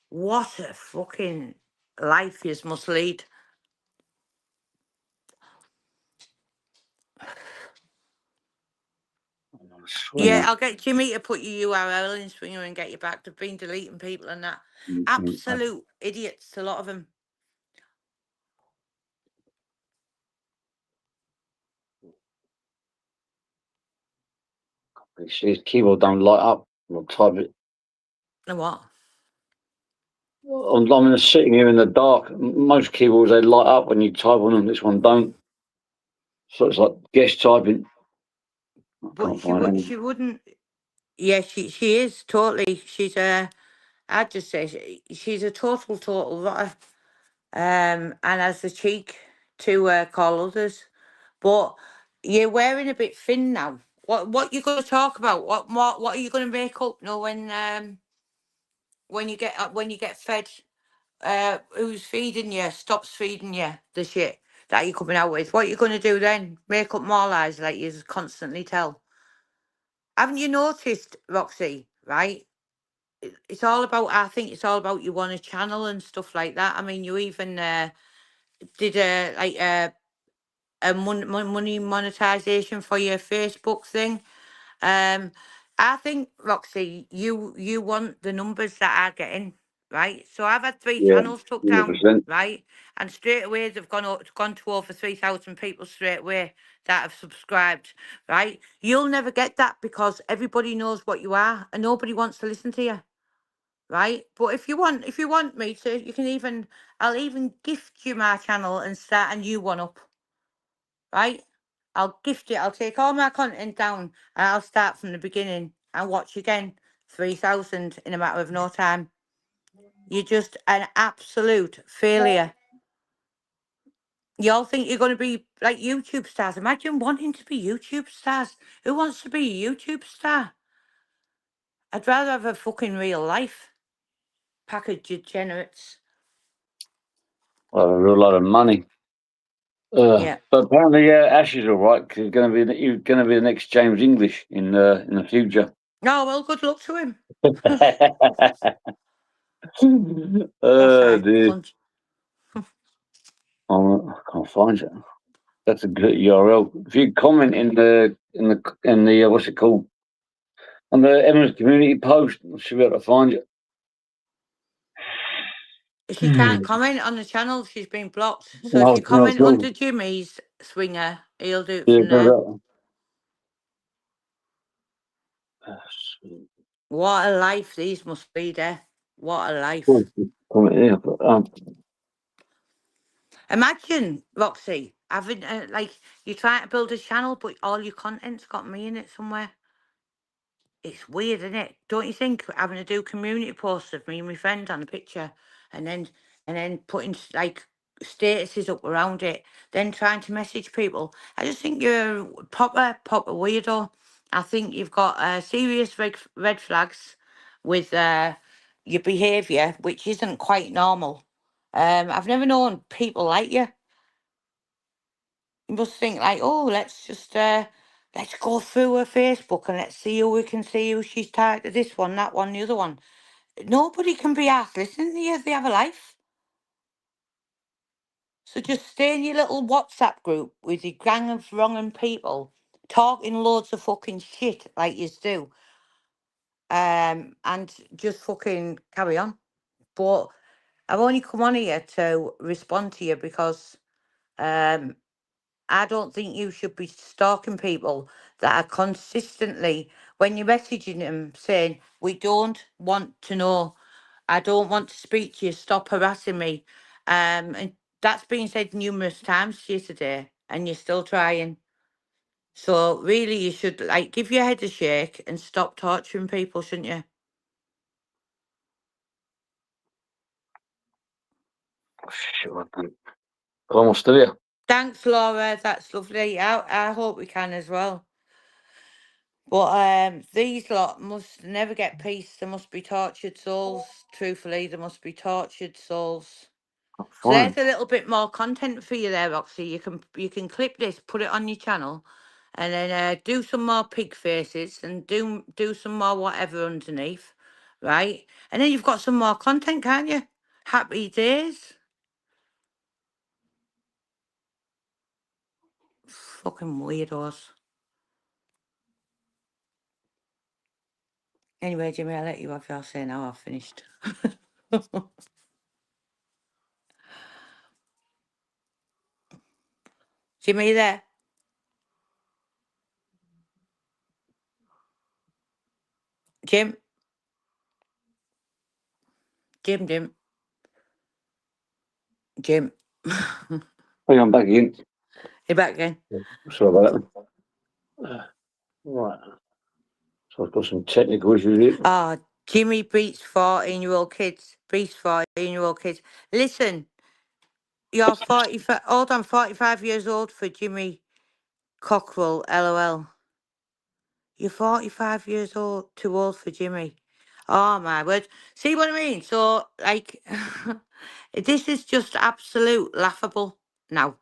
What a fucking life you must lead. Yeah, I'll get Jimmy to put your URL in Swinger and get you back. They've been deleting people and that. Absolute idiots, a lot of them. His keyboard don't light up. I'll type it. And what? I'm sitting here in the dark. Most keyboards, they light up when you type on them. This one don't. So it's like guest typing. I But can't find any. she wouldn't. Yeah, she is totally. She's I'd just say she's a total rotter. And has the cheek to call others. But you're wearing a bit thin now. What you going to talk about? What are you going to make up? No, when you get fed, who's feeding you? Stops feeding you the shit that you're coming out with. What are you going to do then? Make up more lies like you constantly tell. Haven't you noticed, Roxy? Right? It's all about. I think it's all about you on a channel and stuff like that. I mean, you even did a money monetization for your Facebook thing. I think Roxy, you want the numbers that are getting right. So I've had 3 Yeah, channels took down, 100%. right, and straight away they've gone to over 3,000 people straight away that have subscribed, right. You'll never get that because everybody knows what you are and nobody wants to listen to you. Right, but if you want me to, you can even, I'll even gift you my channel and start a new one up. Right, I'll gift it. I'll take all my content down and I'll start from the beginning and watch again 3,000 in a matter of no time. You're just an absolute failure. You all think you're going to be like YouTube stars. Imagine wanting to be YouTube stars. Who wants to be a YouTube star? I'd rather have a fucking real life. Pack of degenerates. Well, a real lot of money. Yeah. But apparently, Ash is all right because he's going to be the next James English in the future. Oh, well, good luck to him. Oh dear, Punch. I can't find it. That's a good URL. If you comment in the what's it called, on the Emma's community post, I should be able to find it. She can't comment on the channel. She's been blocked. So if No, you no, comment cool. under Jimmy's Swinger, he'll do it Yeah, from there. What a life these must be there. What a life. Comment here. Imagine, Roxy, having like you're trying to build a channel, but all your content's got me in it somewhere. It's weird, isn't it? Don't you think having to do community posts of me and my friend on a picture, and then putting like statuses up around it, then trying to message people. I just think you're a proper weirdo. I think you've got serious red flags with your behaviour, which isn't quite normal. I've never known people like you. You must think like, oh, let's go through her Facebook and let's see who we can see who she's tied to, this one, that one, the other one. Nobody can be asked listening to you. They have a life. So just stay in your little WhatsApp group with your gang of wronging people, talking loads of fucking shit like you do. And just fucking carry on. But I've only come on here to respond to you because I don't think you should be stalking people that are consistently, when you're messaging them saying, we don't want to know, I don't want to speak to you, stop harassing me. And that's been said numerous times to you today, and you're still trying. So really, you should like give your head a shake and stop torturing people, shouldn't you? Sure, I think. Almost still here. Thanks, Laura. That's lovely. I hope we can as well. But these lot must never get peace. There must be tortured souls. Truthfully, there must be tortured souls. So Fine. there's a little bit more content for you there, Roxy. You can clip this, put it on your channel, and then do some more pig faces and do some more whatever underneath, right? And then you've got some more content, can't you? Happy days. Fucking weirdos. Anyway, Jimmy, I'll let you have your say now. I've finished. Jimmy, you there? Jim? Jim. Jim. Hey, I'm back again. You're back again. Sorry about that. Right. So I've got some technical issues here. Ah, Jimmy beats 14-year-old kids. Beats 14-year-old kids. Listen, you're 45. Hold on, 45 years old for Jimmy Cockrell, LOL. You're 45 years old, too old for Jimmy. Oh my word. See what I mean? So, like, this is just absolute laughable now,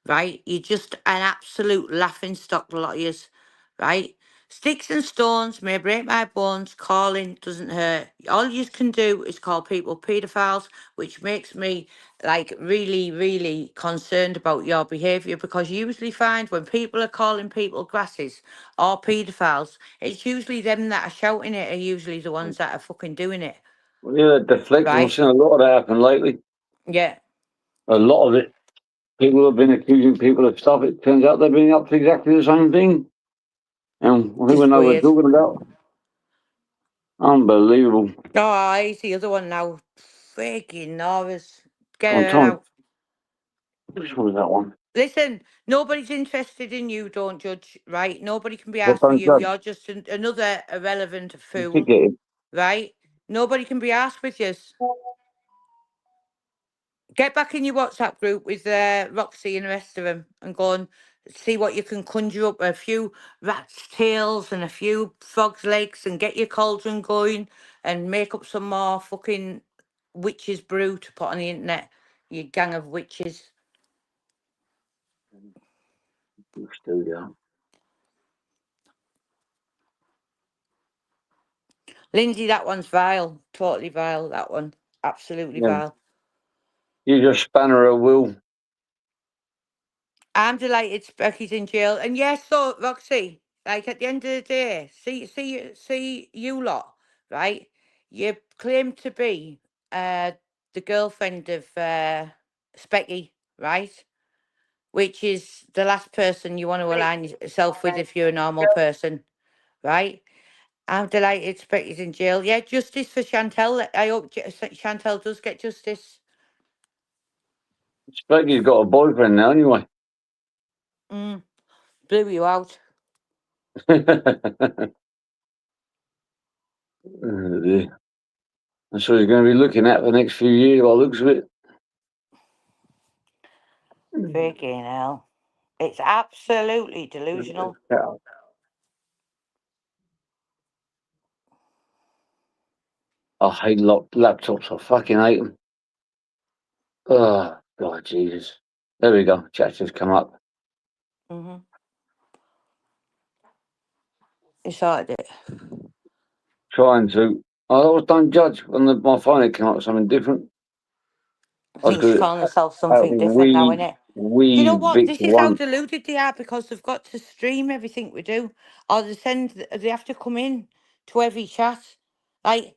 right? You're just an absolute laughing stock, lot of yous, right? Sticks and stones may break my bones, calling doesn't hurt. All you can do is call people paedophiles, which makes me like really concerned about your behaviour, because you usually find when people are calling people grasses or paedophiles, it's usually them that are shouting it are usually the ones that are fucking doing it. Well, yeah, deflecting. I've Right? seen a lot of that happen lately. Yeah. A lot of it. People have been accusing people of stuff. It turns out they've been up to exactly the same thing. And I think we Just know what we're weird. talking about. Unbelievable. Oh, he's the other one now. Freaking Norris. Get I'm her trying. out. Which one was that one? Listen, nobody's interested in you, don't judge, right? Nobody can be But asked for don't you. judge. You're just another irrelevant You fool, keep getting. right? Nobody can be asked with you. Get back in your WhatsApp group with Roxy and the rest of them and go and see what you can conjure up. A few rats' tails and a few frogs' legs and get your cauldron going and make up some more fucking witches' brew to put on the internet. You gang of witches. Studio. Lindsay, that one's vile. Totally vile, that one. Absolutely Yeah. vile. You just spanner a wheel. I'm delighted Becky's in jail. And yes, so Roxy, like at the end of the day, see you lot, right? You claim to be the girlfriend of Specky, right? Which is the last person you want to align yourself with if you're a normal person, right? I'm delighted Specky's in jail. Yeah, justice for Chantel. I hope Chantel does get justice. Expect you've got a boyfriend now, anyway. Blew you out. Oh, dear. That's what he's going to be looking at for the next few years, by the looks of it. Freaking hell. It's absolutely delusional. I hate laptops. I fucking hate them. Oh, God, Jesus. There we go. Chat's just come up. Mm-hmm. You sorted it. Trying to. I always don't judge on my phone. It came up with something different. I I think she's do it calling herself out something of different now, innit? Do you know what? bits This is how one. deluded they are because they've got to stream everything we do, or they have to come in to every chat. Like,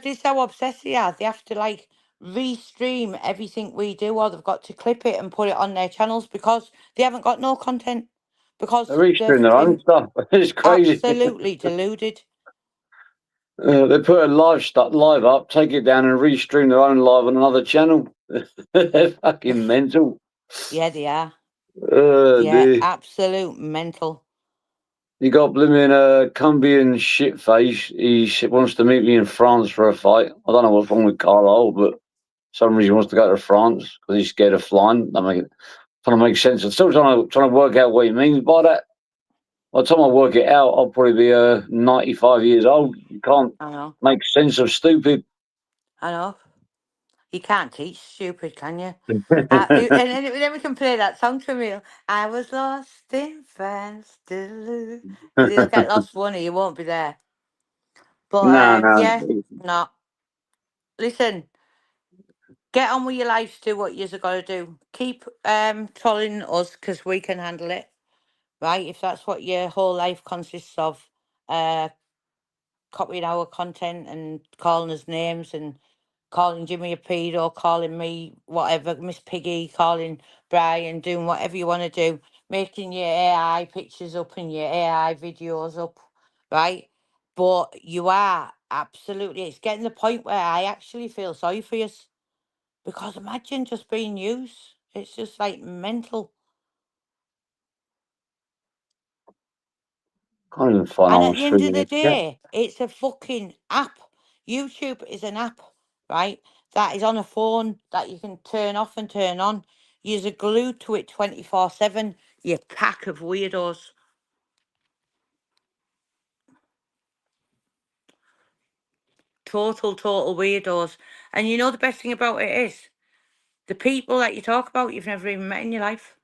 this is how obsessed they are. They have to like restream everything we do, or they've got to clip it and put it on their channels because they haven't got no content. They're Because each they're doing their own fucking stuff. It's crazy. absolutely deluded. They put a live up, take it down, and restream their own live on another channel. They're fucking mental. Yeah, they are. Yeah, Dear. absolute mental. You got blooming Cumbian shitface. He wants to meet me in France for a fight. I don't know what's wrong with Carlisle, but for some reason he wants to go to France because he's scared of flying. Trying to make sense. I'm still trying to work out what he means by that. By the time I work it out, I'll probably be 95 years old. You can't I know. make sense of stupid. I know. You can't teach stupid, can you? And then we can play that song to me. I was lost in France. Because you'll get lost one and you won't be there. But No, yeah, no. no. Listen, get on with your lives, do what you've got to do. Keep trolling us because we can handle it, right? If that's what your whole life consists of, copying our content and calling us names and calling Jimmy a pedo, calling me whatever, Miss Piggy, calling Brian, doing whatever you want to do, making your AI pictures up and your AI videos up, right? But you are absolutely, it's getting the point where I actually feel sorry for you because imagine just being used. It's just like mental. Can't even find And out at what's the end streaming of the this chat. day, it's a fucking app. YouTube is an app, right? That is on a phone that you can turn off and turn on. You're glued to it 24/7. You pack of weirdos. Total weirdos. And you know the best thing about it is the people that you talk about you've never even met in your life.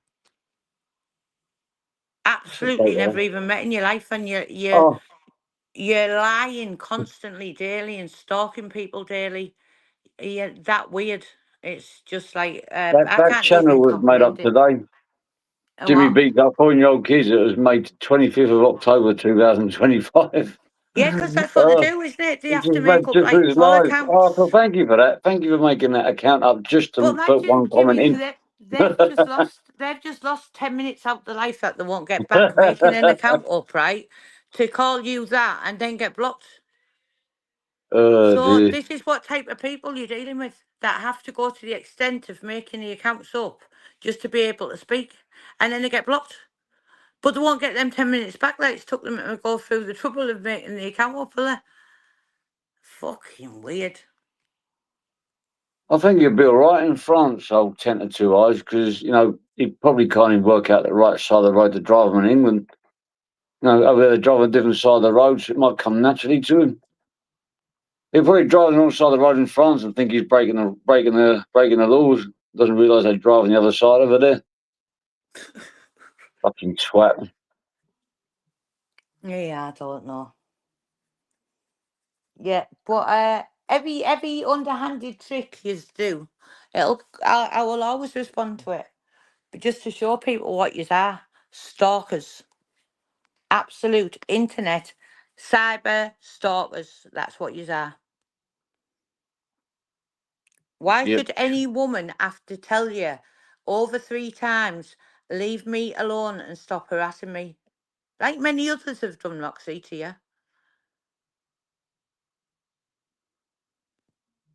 Absolutely never even met in your life, and Oh, you're lying constantly, daily, and stalking people daily. Yeah, that weird. It's just like I that can't channel even was made up comprehend it. today. And Jimmy what? beats up 4-year-old kids. It was made 25th of October 2025. Yeah, because that's what they Oh, do, isn't it? They it's have to just make made up just like for his troll life. Oh, so accounts. thank you for that. Thank you for making that account up just But to put imagine, one comment Jimmy, so in. they've just lost 10 minutes out of the life that they won't get back, making an account up, right? To call you that and then get blocked. Oh, So dear. this is what type of people you're dealing with that have to go to the extent of making the accounts up just to be able to speak, and then they get blocked. But they won't get them 10 minutes back. Like it's took them to go through the trouble of making the account up, will they? Fucking weird. I think you'll be all right in France, old 10 to 2 eyes, because, you probably can't even work out the right side of the road to drive them in England. Over there, driving a different side of the road, so it might come naturally to him. He'll probably drive on the wrong side of the road in France and think he's breaking the laws. Doesn't realise they're driving the other side over there. Fucking twat. Yeah, I don't know. Yeah, but every underhanded trick you do, I will always respond to it. But just to show people what you are, stalkers, absolute internet, cyber stalkers. That's what you are. Why Yep. should any woman have to tell you over 3 times, leave me alone and stop harassing me? Like many others have done, Roxy, to you.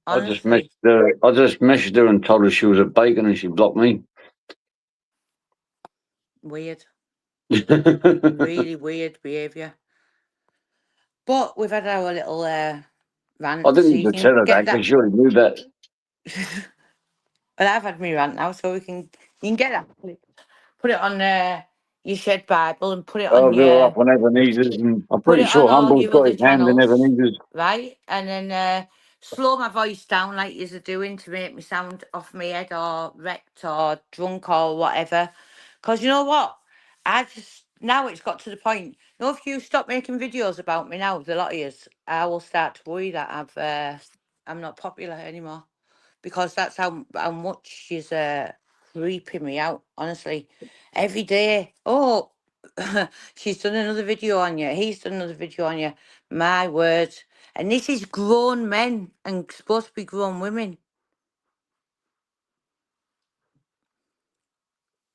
Honestly, I just messaged her and told her she was a bacon and she blocked me. weird. I Really weird behaviour. But we've had our little rant, didn't so need you to can tell her that get because that. she already knew that. Well, I've had me rant now, so you can get that clip. Put it on your Shed Bible and put it I'll on be all your up on Ebenezer's, and I'm put pretty it on sure all Humble's your got other his hand in channels, Ebenezer's. right? And then slow my voice down like you're doing to make me sound off my head or wrecked or drunk or whatever. Because you know what? I just now it's got to the point. You know, if you stop making videos about me now, the lot of yous, I will start to worry that I'm not popular anymore. Because that's how much she's creeping me out, honestly. Every day. Oh, she's done another video on you. He's done another video on you. My word. And this is grown men and supposed to be grown women.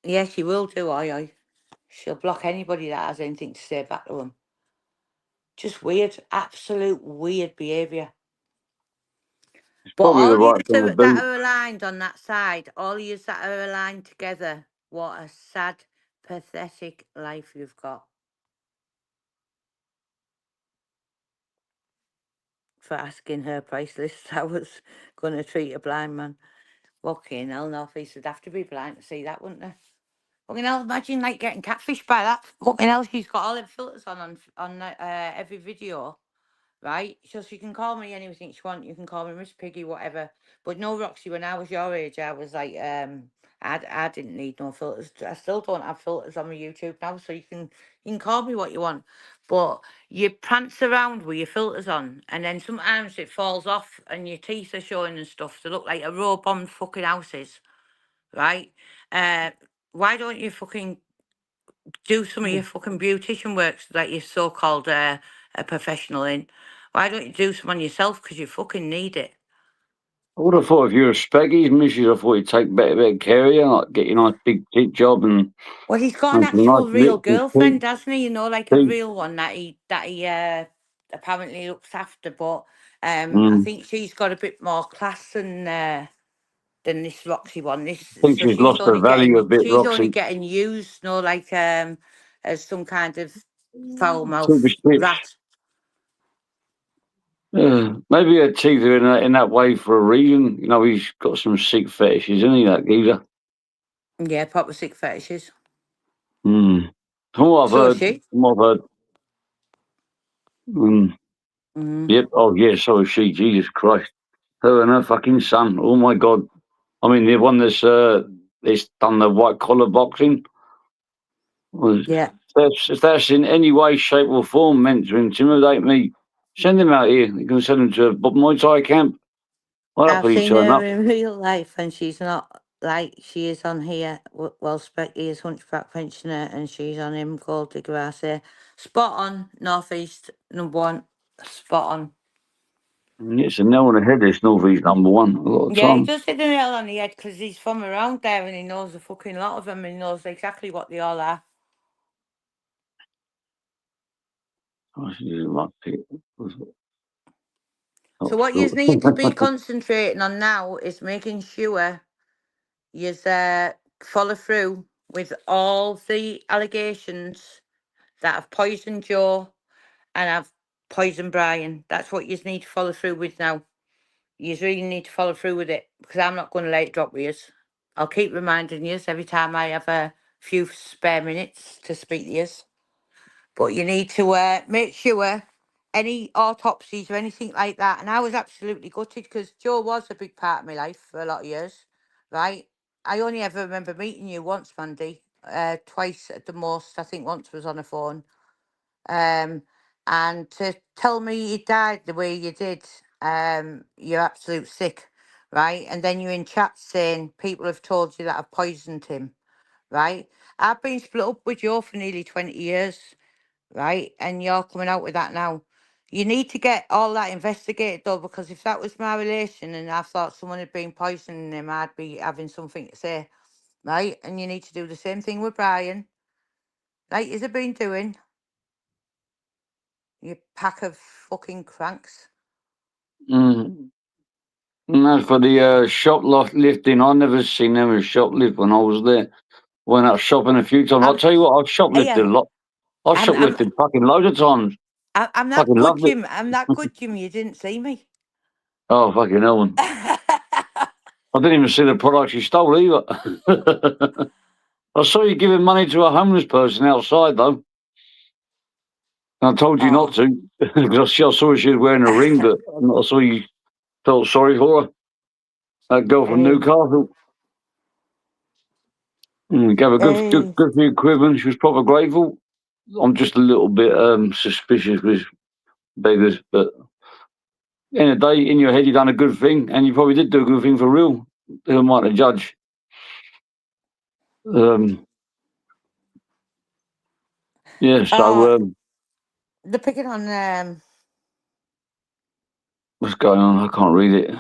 Yeah, she will do, aye. She'll block anybody that has anything to say back to them. Just weird, absolute weird behaviour. But Probably the all you right thing to that do. are aligned on that side, all you that are aligned together, what a sad, pathetic life you've got. For asking her price list, I was going to treat a blind man. Fucking hell, North East would have to be blind to see that, wouldn't they? Fucking hell, imagine like getting catfished by that. Fucking hell, she's got all them filters on every video, right? So she can call me anything she wants. You can call me Miss Piggy, whatever. But no, Roxy, when I was your age, I was like, I didn't need no filters. I still don't have filters on my YouTube now, so you can call me what you want. But you prance around with your filters on, and then sometimes it falls off, and your teeth are showing and stuff. They look like a row bombed fucking houses, right? Why don't you fucking do some of your fucking beautician works that you're so-called a professional in? Why don't you do some on yourself? Because you fucking need it. I would have thought if you're a Spaggy's missus, I thought you'd take better care of you, like get you a nice big tit job and Well, he's got an some nice actual real lips and girlfriend, hasn't he? You know, like a teeth. real one that he apparently looks after. But I Mm. think she's got a bit more class than this Roxy one. I think So she's lost her value a bit, she's only Roxy. getting used, like as some kind of foul Super mouth stitch. rat. Maybe her teeth are in that way for a reason. You know, he's got some sick fetishes, isn't he, that geezer? Yeah, proper sick fetishes. Mm. From what I've So is heard, she. from what I've heard. Yep. Oh, yeah, so is she. Jesus Christ. Her and her fucking son. Oh, my God. I mean, the one that's done the white collar boxing. Yeah. If that's in any way, shape, or form meant to intimidate me, send him out here. You can send him to Bob Muay Thai camp. I'll I've happily seen turn her up. in real life, and she's not like she is on here. Well, Specky is Hunchback Pensioner, and she's on him, Gold Digger. I say, spot on, Northeast #1, spot on. It's a nail on the head, this Northeast #1 a lot of Yeah, he time. does hit the nail on the head because he's from around there, and he knows a fucking lot of them, and he knows exactly what they all are. So what you need to be concentrating on now is making sure you follow through with all the allegations that have poisoned Joe and have poisoned Brian. That's what you need to follow through with now. You really need to follow through with it because I'm not going to let it drop with you. I'll keep reminding you every time I have a few spare minutes to speak to you. But you need to make sure any autopsies or anything like that. And I was absolutely gutted because Joe was a big part of my life for a lot of years, right? I only ever remember meeting you once, Mandy, twice at the most. I think once was on a phone. And to tell me you died the way you did, you're absolute sick, right? And then you're in chat saying people have told you that I've poisoned him, right? I've been split up with Joe for nearly 20 years, right? And you're coming out with that now. You need to get all that investigated though, because if that was my relation and I thought someone had been poisoning him, I'd be having something to say, right? And you need to do the same thing with Brian, like you've been doing. You pack of fucking cranks. Mm. And as for the shoplifting, I never seen them as shoplift when I was there. Went out shopping a few times. I'll I'm, tell you what, I've shoplifted a yeah, lot. I've I'm shoplifted fucking loads of times. I'm that Fucking good, loved it. Jim. I'm that good, Jim. You didn't see me. Oh, fucking hell. Man. I didn't even see the products you stole either. I saw you giving money to a homeless person outside, though. And I told you not Oh. to because I saw she was wearing a ring, but I saw you felt sorry for her. That girl from Newcastle. Gave a good few quid and she was proper grateful. I'm just a little bit suspicious with beggars, but in a day, in your head, you done a good thing, and you probably did do a good thing for real. Who am I to judge? Yeah. So they're picking on. what's going on? I can't read it.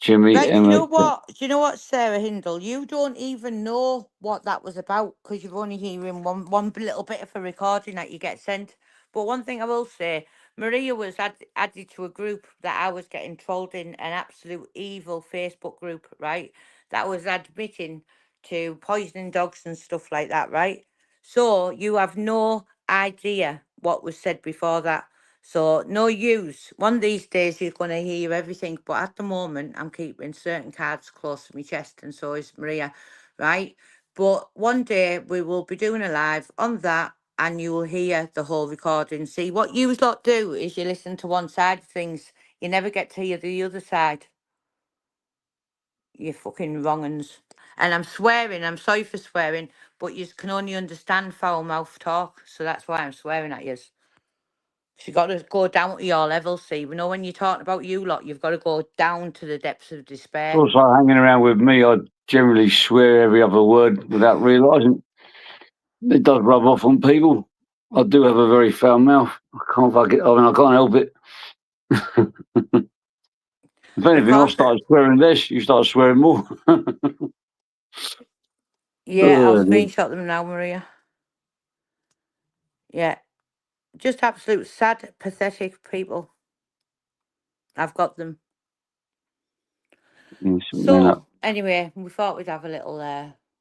Jimmy, Right, do you Emma. know what? Do you know what, Sarah Hindle? You don't even know what that was about because you're only hearing one little bit of a recording that you get sent. But one thing I will say, Maria was added to a group that I was getting trolled in, an absolute evil Facebook group, right? That was admitting to poisoning dogs and stuff like that, right? So you have no idea what was said before that. So no use. One of these days you're going to hear everything, but at the moment I'm keeping certain cards close to my chest, and so is Maria, right? But one day we will be doing a live on that, and you will hear the whole recording. See, what you lot do is you listen to one side of things. You never get to hear the other side. You fucking wrong uns. And I'm swearing. I'm sorry for swearing, but you can only understand foul mouth talk, so that's why I'm swearing at you. So you got to go down to your level, see. We know when you're talking about you lot, you've got to go down to the depths of despair. Also, hanging around with me, I generally swear every other word without realising. It does rub off on people. I do have a very foul mouth. I can't fuck it. I mean, I can't help it. If anything, I started swearing less. You started swearing more. Yeah, I'll screenshot them now, Maria. Yeah. Just absolute sad, pathetic people. I've got them. So, anyway, we thought we'd have a little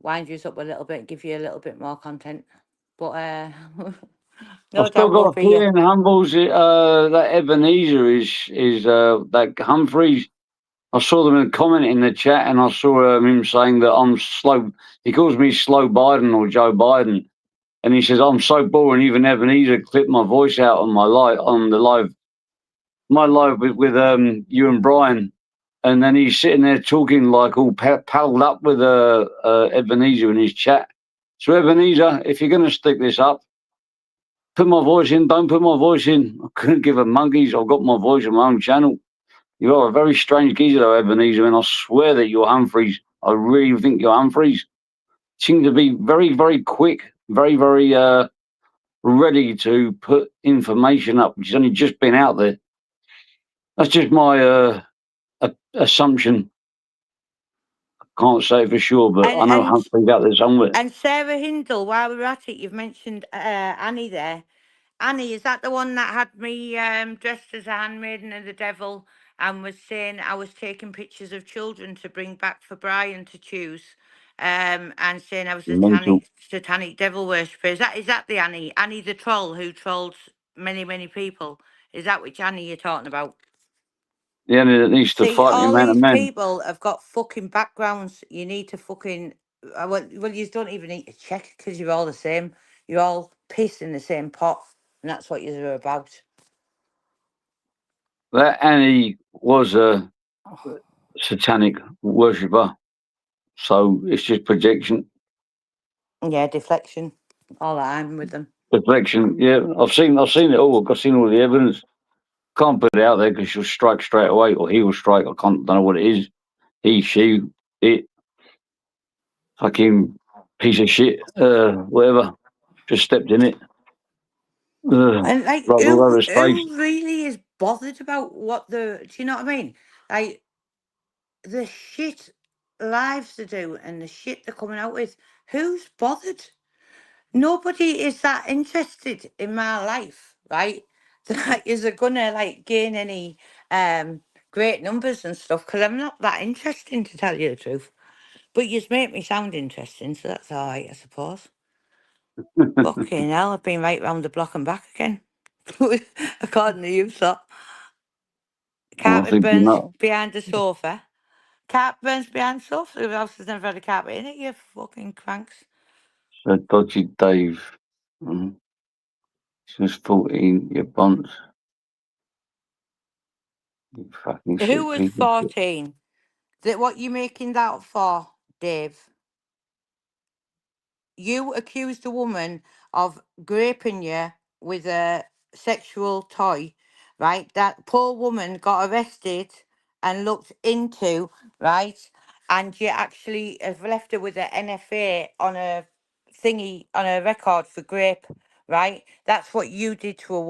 wind you up a little bit, give you a little bit more content. But no I've still doubt we'll got a be here. feeling Humbles that Ebenezer is that Humphreys. I saw them in comment in the chat, and I saw him saying that I'm slow. He calls me Slow Biden or Joe Biden, and he says I'm so boring. Even Ebenezer clipped my voice out on my live with you and Brian, and then he's sitting there talking like all paddled up with Ebenezer in his chat. So Ebenezer, if you're going to stick this up, put my voice in. Don't put my voice in. I couldn't give a monkeys. I've got my voice on my own channel. You are a very strange geezer, though, Ebenezer, and I swear that you're Humphreys. I really think you're Humphreys. Seem to be very, very quick, very, very ready to put information up, which has only just been out there. That's just my assumption. I can't say for sure, but I know Humphrey's out there somewhere. And Sarah Hindle, while we're at it, you've mentioned Annie there. Annie, is that the one that had me dressed as a handmaiden of the devil and was saying I was taking pictures of children to bring back for Brian to choose, and saying I was a satanic devil worshipper? Is that the Annie the troll who trolled many people? Is that which Annie you're talking about? The Annie that needs to fight the man to man. People have got fucking backgrounds. You need to fucking well, you don't even need to check because you're all the same. You're all pissed in the same pot, and that's what you're about. That Annie was a satanic worshipper, so it's just projection. Yeah, deflection. All I'm with them. Deflection. Yeah, I've seen it all. I've seen all the evidence. Can't put it out there because she'll strike straight away, or he will strike. Don't know what it is. He, she, it. Fucking piece of shit. Whatever. Just stepped in it. And like, who really is bothered about what do you know what I mean? Like, the shit lives they do and the shit they're coming out with. Who's bothered? Nobody is that interested in my life, right? That is gonna like gain any great numbers and stuff, because I'm not that interesting, to tell you the truth. But you make me sound interesting, so that's all right, I suppose. Fucking hell, I've been right round the block and back again. According to you, so. I Carpet think you're burns not. behind the sofa. Carpet burns behind the sofa. The house has never had a carpet in it, you fucking cranks. So dodgy Dave. Mm. Since 14, you bunch. You fucking Who shit was piece of shit. 14? What you making that for, Dave? You accused a woman of raping you with a sexual toy, right? That poor woman got arrested and looked into, right? And you actually have left her with an NFA on a thingy, on a record for rape, right? That's what you did to a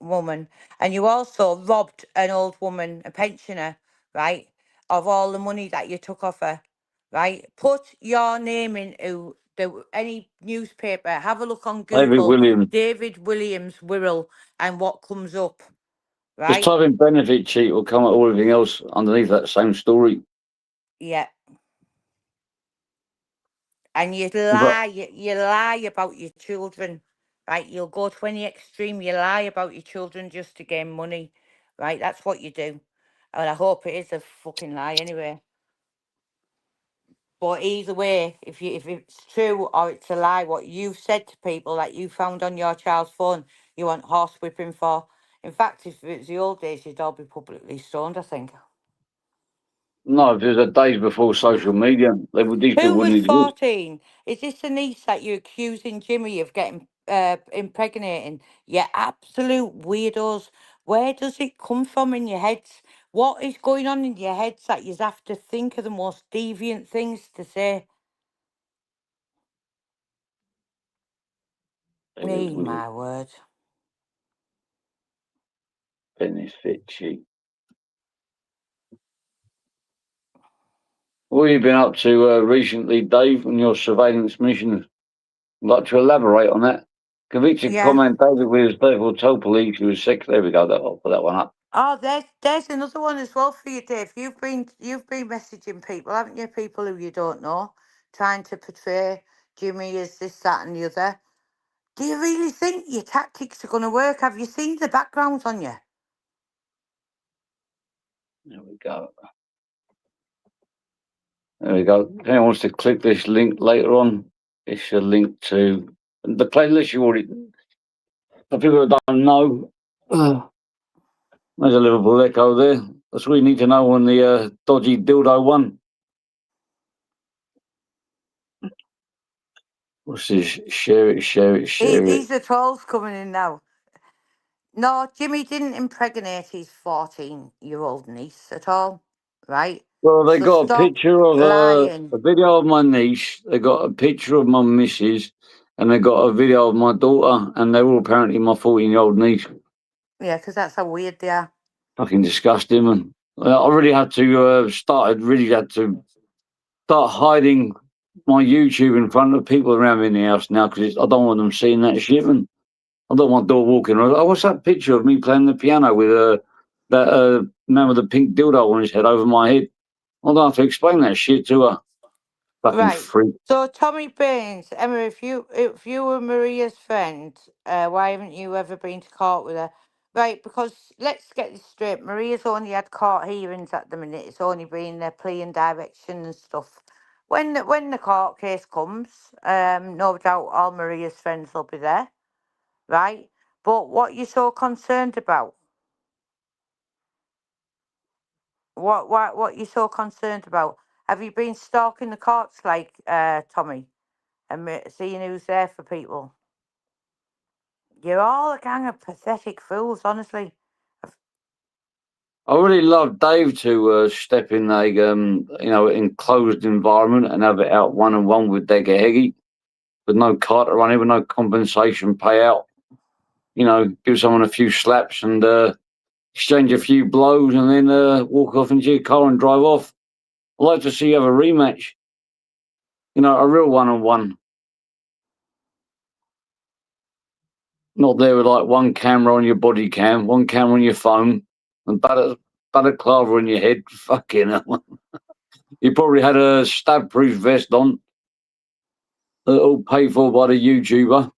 woman. And you also robbed an old woman, a pensioner, right, of all the money that you took off her, right? Put your name into any newspaper, have a look on David Google, Williams. David Williams Wirral, and what comes up, Just right? type in benefit cheat will come up all everything else underneath that same story. Yeah. And But you lie about your children, right? You'll go to any extreme, you lie about your children just to gain money, right? That's what you do. And I hope it is a fucking lie anyway. But either way, if it's true or it's a lie, what you've said to people that you found on your child's phone, you want horsewhipping for. In fact, if it was the old days, you'd all be publicly stoned, I think. no, if it was the days before social media, these people Who was wouldn't exist. 14? Is this the niece that you're accusing Jimmy of getting impregnating? You absolute weirdos. Where does it come from in your heads? What is going on in your heads that you have to think of the most deviant things to say? David Me, Williams, my word. benefit cheat. What have you been up to recently, Dave, on your surveillance mission? I'd like to elaborate on that. Convicted Yeah. comment, David Williams, therefore told police he was sick. There we go. I'll put that one up. Oh, there's another one as well for you, Dave. You've been messaging people, haven't you? People who you don't know, trying to portray Jimmy as this, that, and the other. Do you really think your tactics are going to work? Have you seen the backgrounds on you? There we go. There we go. If anyone wants to click this link later on, it's a link to the playlist you already. For people that don't know, there's a Liverpool Echo there. That's all you need to know on the dodgy dildo one. What's this? Share it, share it, share it. These are trolls coming in now. No, Jimmy didn't impregnate his 14-year-old niece at all, right? Well, they So got a stop picture of lying. a video of my niece. They got a picture of my missus, and they got a video of my daughter, and they're all apparently my 14-year-old niece. Yeah, because that's how weird they are. Fucking disgusting, man. I really had to start hiding my YouTube in front of people around me in the house now because I don't want them seeing that shit, man. I don't want door walking around. Oh, what's that picture of me playing the piano with that man with the pink dildo on his head over my head? I don't have to explain that shit to her. Fucking Right. freak. So Tommy Baines, Emma, if you were Maria's friend, why haven't you ever been to court with her? Right, because let's get this straight. Maria's only had court hearings at the minute. It's only been their plea and direction and stuff. When the court case comes, no doubt all Maria's friends will be there, right? But what you so concerned about? What you so concerned about? Have you been stalking the courts like Tommy? And seeing who's there for people. You're all a gang of pathetic fools, honestly. I really love Dave to step in a enclosed environment and have it out 1-on-1 with Degger Heggie with no cart or anything, with no compensation payout. You know, give someone a few slaps and exchange a few blows and then walk off into your car and drive off. I'd like to see you have a rematch. You know, a real 1-on-1. Not there with like one camera on your body cam, one camera on your phone, and balaclava on your head. Fucking hell. You probably had a stab-proof vest on, all paid for by the YouTuber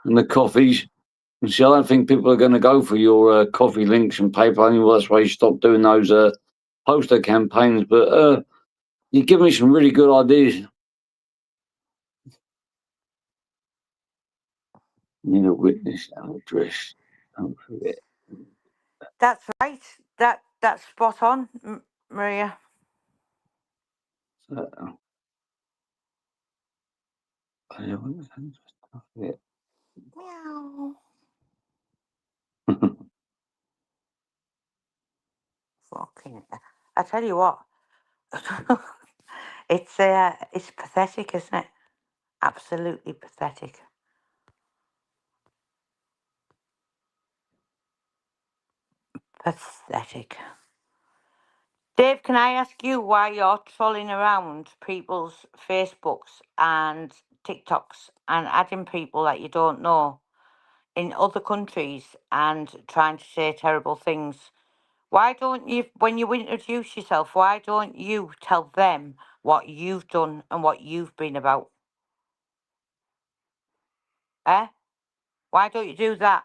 and the coffees. And see, I don't think people are going to go for your coffee links and PayPal anymore. That's why you stopped doing those poster campaigns. But you give me some really good ideas. Need a witness address. Don't forget. That's right. That's spot on, Maria. Yeah. Meow. Fucking. I tell you what. It's pathetic, isn't it? Absolutely pathetic. Pathetic. Dave, can I ask you why you're trolling around people's Facebooks and TikToks and adding people that you don't know in other countries and trying to say terrible things? Why don't you, when you introduce yourself, why don't you tell them what you've done and what you've been about? Eh? Why don't you do that?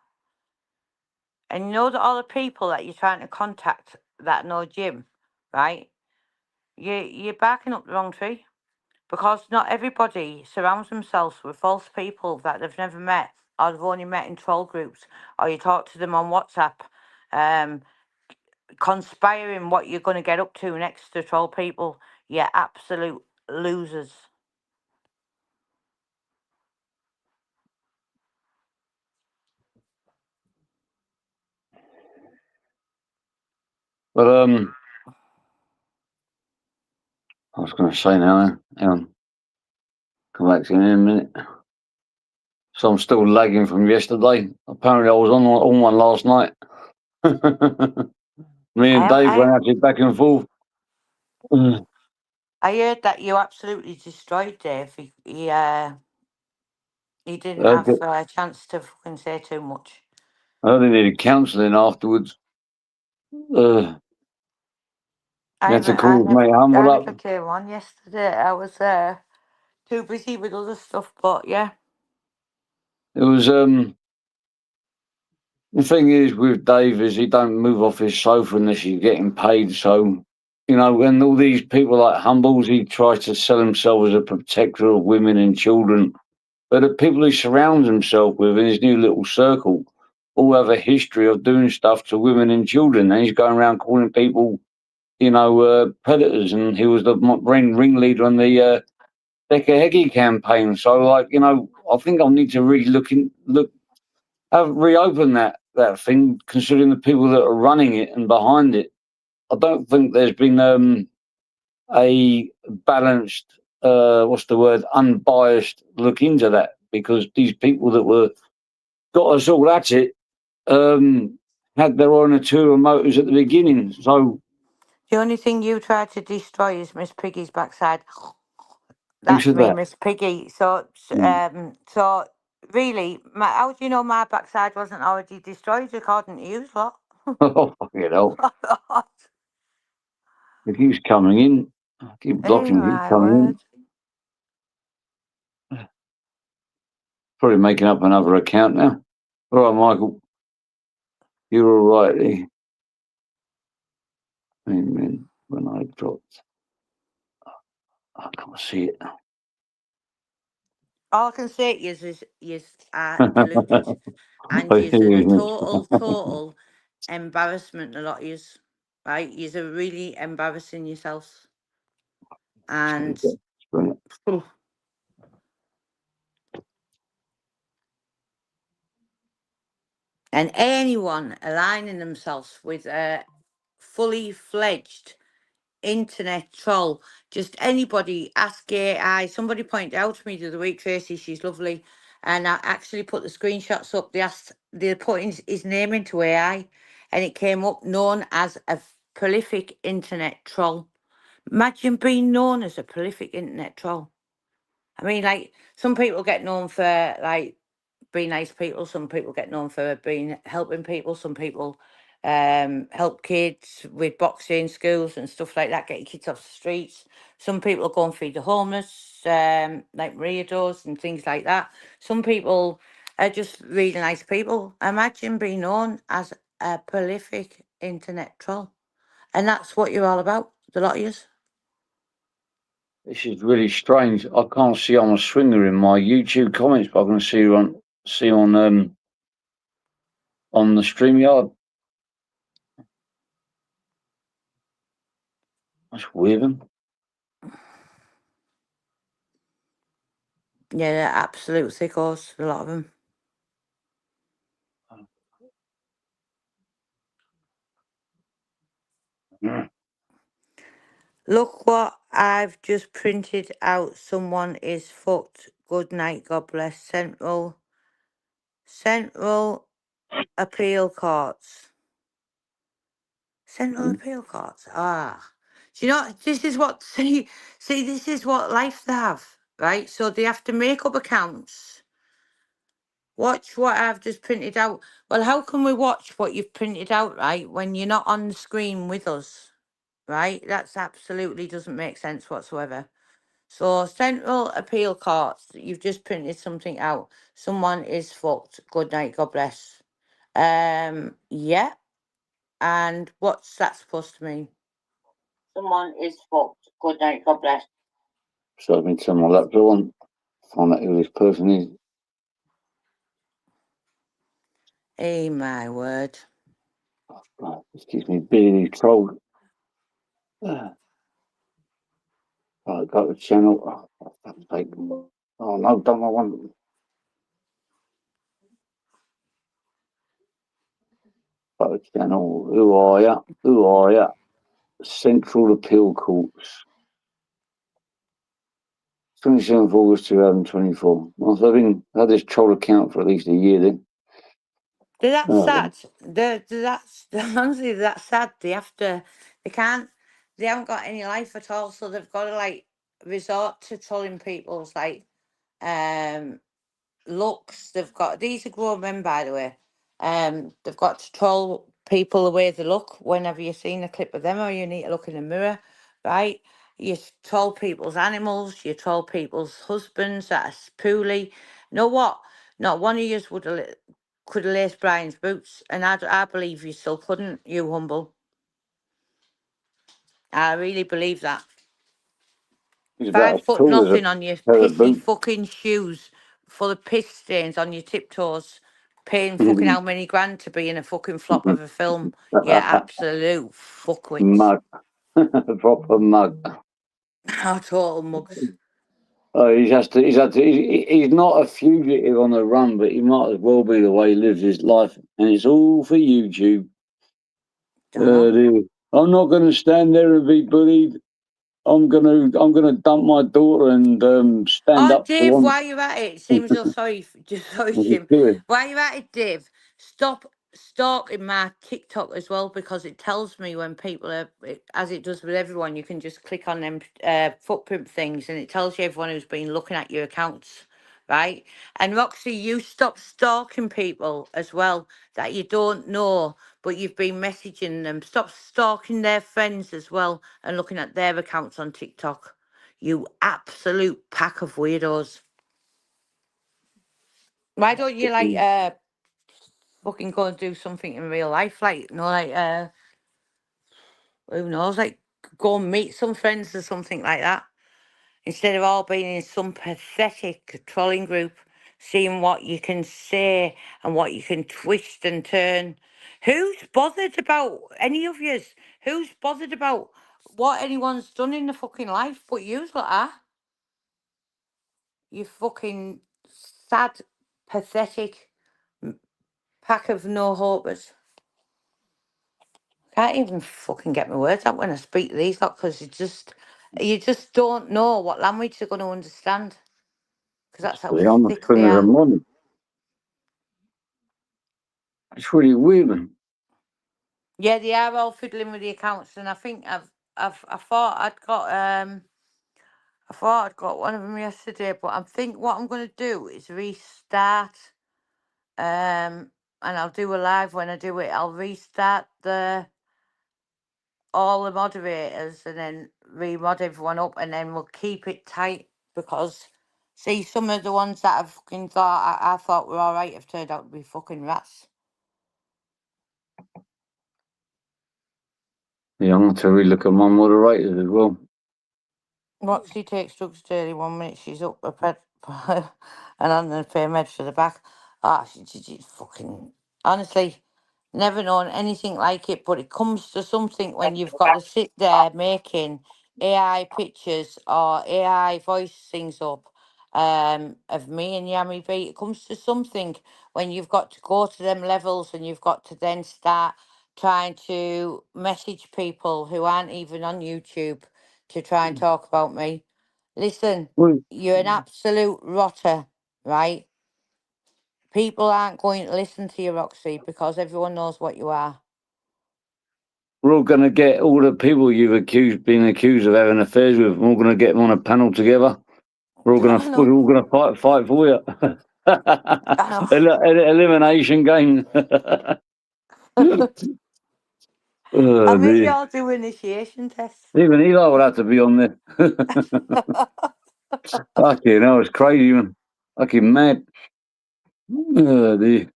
And you know that all the people that you're trying to contact that know Jim, right? You're barking up the wrong tree, because not everybody surrounds themselves with false people that they've never met, or they've only met in troll groups, or you talk to them on WhatsApp, conspiring what you're going to get up to next to troll people. You're absolute losers. But I was going to say now, hang on, come back to you in a minute. So I'm still lagging from yesterday. Apparently, I was on one last night. Me and Dave went at it back and forth. I heard that you absolutely destroyed Dave. He didn't have a chance to fucking say too much. I only needed counselling afterwards. You had to call his mate Humble up. I never came on yesterday. I was too busy with other stuff, but yeah. It was the thing is with Dave is he don't move off his sofa unless he's getting paid. So, you know, when all these people like Humbles, he tries to sell himself as a protector of women and children. But the people he surrounds himself with in his new little circle all have a history of doing stuff to women and children. And he's going around calling people, you know, predators. And he was the ringleader on the Becca Heggie campaign. So, like, you know, I think I'll need to really reopen that thing, considering the people that are running it and behind it. I don't think there's been a balanced, unbiased look into that, because these people that got us all at it had their own ulterior motives at the beginning. So the only thing you tried to destroy is Miss Piggy's backside. That's me, Miss Piggy. So, so really, how do you know my backside wasn't already destroyed according to you, lot? Oh, you know, it keeps coming in. I keep blocking it coming in. Probably making up another account now. All right, Michael. You're all right, eh? Amen. When I dropped, I can't see it. All I can say is deluded, and you're a total embarrassment. A lot of yous, right? You're really embarrassing yourselves, and and anyone aligning themselves with a fully fledged internet troll, just anybody, ask AI. Somebody pointed out to me the other week, Tracy, she's lovely, and I actually put the screenshots up. They put his name into AI, and it came up known as a prolific internet troll. Imagine being known as a prolific internet troll. I mean, like, some people get known for like being nice people, some people get known for being helping people, some people help kids with boxing schools and stuff like that, get your kids off the streets. Some people go and feed the homeless, like Maria does, and things like that. Some people are just really nice people. Imagine being known as a prolific internet troll. And that's what you're all about, the lot of yous. This is really strange. I can't see I'm a swinger in my YouTube comments, but I can see on the StreamYard. That's weird. Yeah, they're absolute sickos, a lot of them. Yeah. Look what I've just printed out. Someone is fucked. Good night, God bless. Central Appeal Courts. Central Appeal Courts. Ah. Do you know, this is what, see, this is what life they have, right? So they have to make up accounts. Watch what I've just printed out. Well, how can we watch what you've printed out, right, when you're not on the screen with us, right? That's absolutely doesn't make sense whatsoever. So, Central Appeal Courts, you've just printed something out. Someone is fucked. Good night, God bless. Yeah. And what's that supposed to mean? Someone is fucked. Good night, God bless. So I've been telling my laptop on. Find out who this person is. Hey, my word. Right, excuse me, Billy Troll. Right, go to the channel. Oh, for fuck's sake. Oh no, don't I want. Go to the channel. Who are ya? Who are ya? Central Appeal Courts. 27th August 2024. Well, so I've had this troll account for at least a year then. That's Oh, sad. That's honestly that's sad. They haven't got any life at all, so they've got to like resort to trolling people's like looks. These are grown men, by the way. They've got to troll people the way they look. Whenever you've seen a clip of them, or you need to look in the mirror, right? You troll people's animals. You troll people's husbands that are poorly. You know what? Not one of you could have laced Brian's boots, and I believe you still couldn't. You humble. I really believe that. he's about 5 as foot tall as a nothing on your pair of pissy boots. fucking shoes full of piss stains on your tiptoes, paying fucking how many grand to be in a fucking flop of a film. Yeah, absolute fuckwits. Mug. Proper mug. Oh, total mugs. Oh, he's not a fugitive on the run, but he might as well be the way he lives his life. And it's all for YouTube. I'm not going to stand there and be bullied. I'm gonna dump my daughter and stand up Dave, for while you're at it, seems you're sorry, Jim. one. While you're at it, Dave, stop stalking my TikTok as well, because it tells me when people are, as it does with everyone, you can just click on them footprint things and it tells you everyone who's been looking at your accounts, right? And Roxy, you stop stalking people as well that you don't know, but you've been messaging them. Stop stalking their friends as well and looking at their accounts on TikTok. You absolute pack of weirdos. Why don't you like fucking go and do something in real life? Like, who knows, like go and meet some friends or something like that. Instead of all being in some pathetic trolling group, seeing what you can say and what you can twist and turn. Who's bothered about any of yous? Who's bothered about what anyone's done in the fucking life but yous like that? You fucking sad, pathetic pack of no hopers. Can't even fucking get my words out when I speak to these lot, because you just don't know what language they're going to understand, because that's how I'm a thick swing they as a are. modern. It's really weird. Yeah, they are all fiddling with the accounts, and I think I thought I'd got one of them yesterday, but I think what I'm going to do is restart. and I'll do a live. When I do it, I'll restart all the moderators and then re-mod everyone up, and then we'll keep it tight because see, some of the ones that I've fucking thought I thought were all right have turned out to be fucking rats. Yeah, I'm going to relook at my moderators as well. Roxy takes drugs daily. 1 minute she's up a ped and on the pay meds for the back. Ah, she's fucking honestly never known anything like it. But it comes to something when you've got to sit there making AI pictures or AI voice things up of me and Yami B. It comes to something when you've got to go to them levels and you've got to then start trying to message people who aren't even on YouTube to try and talk about me. Listen, Well, you're an absolute rotter, right? People aren't going to listen to you, Roxy, because everyone knows what you are. we're all going to get all the people you've been accused of having affairs with. We're all going to get them on a panel together. We're all going to fight for you. I Elimination game. know. Oh, I'll make you dear. all do initiation tests. Even Eli would have to be on there. Fucking hell, it's crazy, man. Fucking mad. Oh, dear.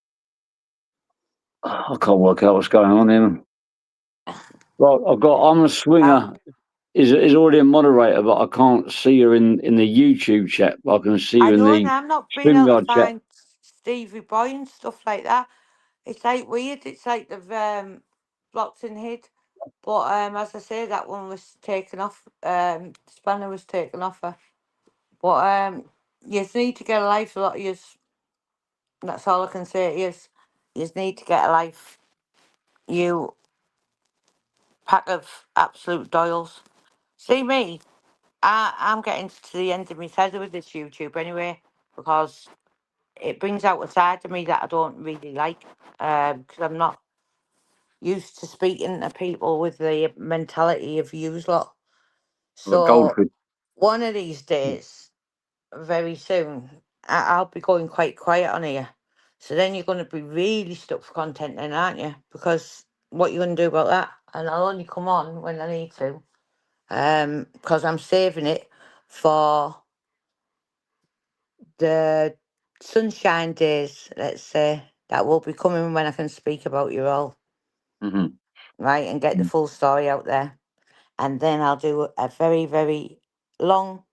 I can't work out what's going on here, man. Right, I'm a swinger. Is already a moderator, but I can't see her in the YouTube chat. I can see her I in know, and the I'm not being able to StreamYard chat. find Stevie Boy and stuff like that. It's like weird. It's like they've blocked and hid. But as I say, that one was taken off. Spanner was taken off her. But you need to get a life. A lot of yous. That's all I can say is, you need to get a life. You pack of absolute doyles. See me. I'm getting to the end of my tether with this YouTube anyway because it brings out a side of me that I don't really like because I'm not used to speaking to people with the mentality of yous lot. Of a So goldfish. one of these days, very soon, I'll be going quite quiet on here. So then you're going to be really stuck for content then, aren't you? Because what you going to do about that? And I'll only come on when I need to. Because I'm saving it for the sunshine days, let's say, that will be coming when I can speak about you all, Mm-hmm. right? And get the full story out there. And then I'll do a very, very long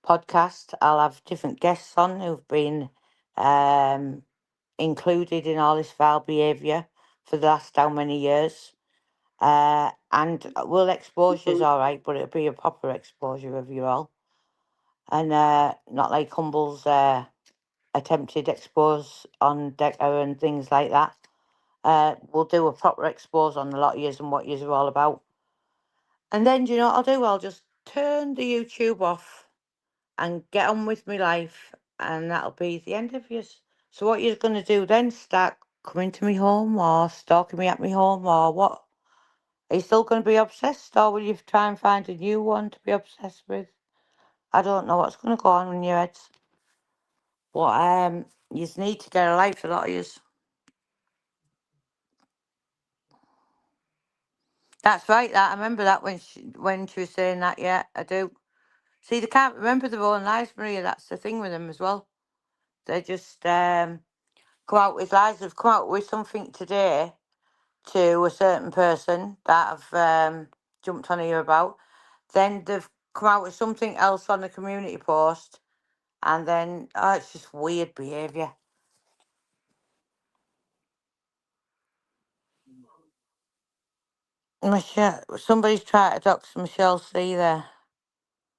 podcast. I'll have different guests on who've been included in all this foul behaviour for the last how many years. And we'll expose you, all right, but it'll be a proper exposure of you all. And not like Humble's attempted expose on Decker and things like that. We'll do a proper expose on a lot of yous and what yous are all about. And then, do you know what I'll do? I'll just turn the YouTube off and get on with my life, and that'll be the end of yous. So what you're going to do then? Start coming to me home or stalking me at me home or what? Are you still going to be obsessed, or will you try and find a new one to be obsessed with? I don't know what's going to go on in your heads. But you need to get a life, a lot of yous. That's right. That I remember that when she was saying that. Yeah, I do. See, they can't remember their own lives, Maria. That's the thing with them as well. They just come out with lies. They've come out with something today to a certain person that I've jumped on here about. Then they've come out with something else on the community post, and then it's just weird behaviour. Michelle, somebody's trying to dox Michelle C there.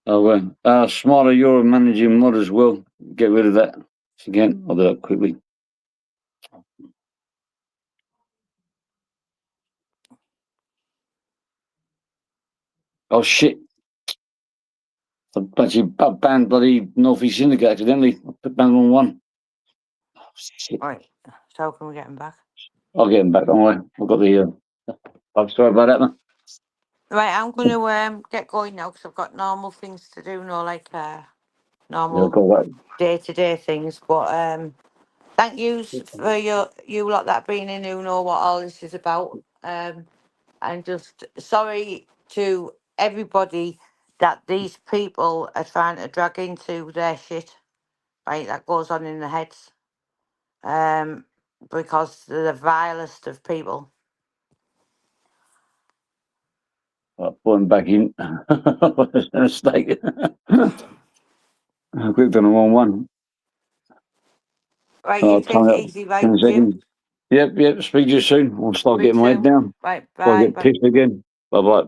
Oh, well. Smarter, you're a managing mod as well. Get rid of that. Again, I'll do that quickly. Oh, shit. I actually banned bloody Northeast Syndicate accidentally. I put banned on one. Oh, shit. Right, so how can we get him back? I'll get him back, don't worry. I've got the... I'm sorry about that, man. Right, I'm going to get going now because I've got normal things to do, no like Yeah, normal I've got that. day-to-day things. But Thank you for you lot that been in who know what all this is about. And just sorry to everybody that these people are trying to drag into their shit, right? That goes on in their heads. Because they're the vilest of people. I put him back in. It's a mistake. I clicked on the wrong one. Right, you take it easy, right, Jim? Yep. Speak to you soon. I'll start Me getting my head too. down. Right, Before I bye. get pissed again. Bye.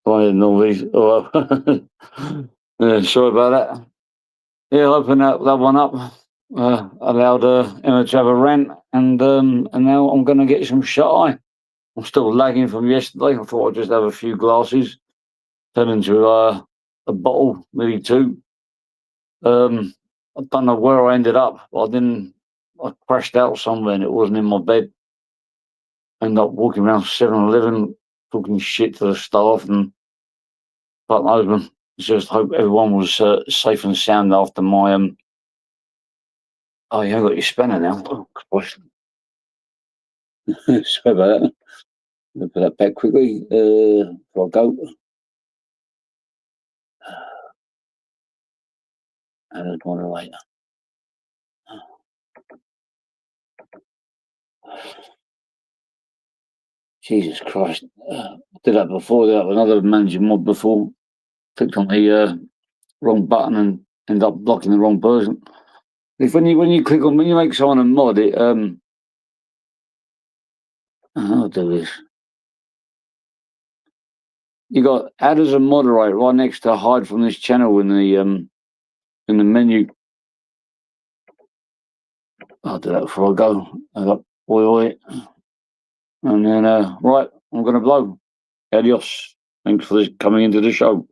I didn't know these. Yeah, sorry about that. Yeah, open that one up. Allowed Emma to have a rant, and now I'm going to get some shut eye. I'm still lagging from yesterday. I thought I'd just have a few glasses, turn into a bottle, maybe two. I don't know where I ended up. I crashed out somewhere and it wasn't in my bed. Ended up walking around 7-Eleven talking shit to the staff and fucking husband. Just hope everyone was safe and sound after my Oh, you haven't got your spanner now. Oh, gosh. Sorry about that. I'll put that back quickly before I go. And I'll go on later. Jesus Christ. Did that before. Did that with another managing mod before. Clicked on the wrong button and ended up blocking the wrong person. If when you click on, when you make someone a mod, it I'll do this. You got add as a moderator right next to hide from this channel in the menu. I'll do that before I go. I got oi, and then right, I'm gonna blow. Adios. Thanks for coming into the show.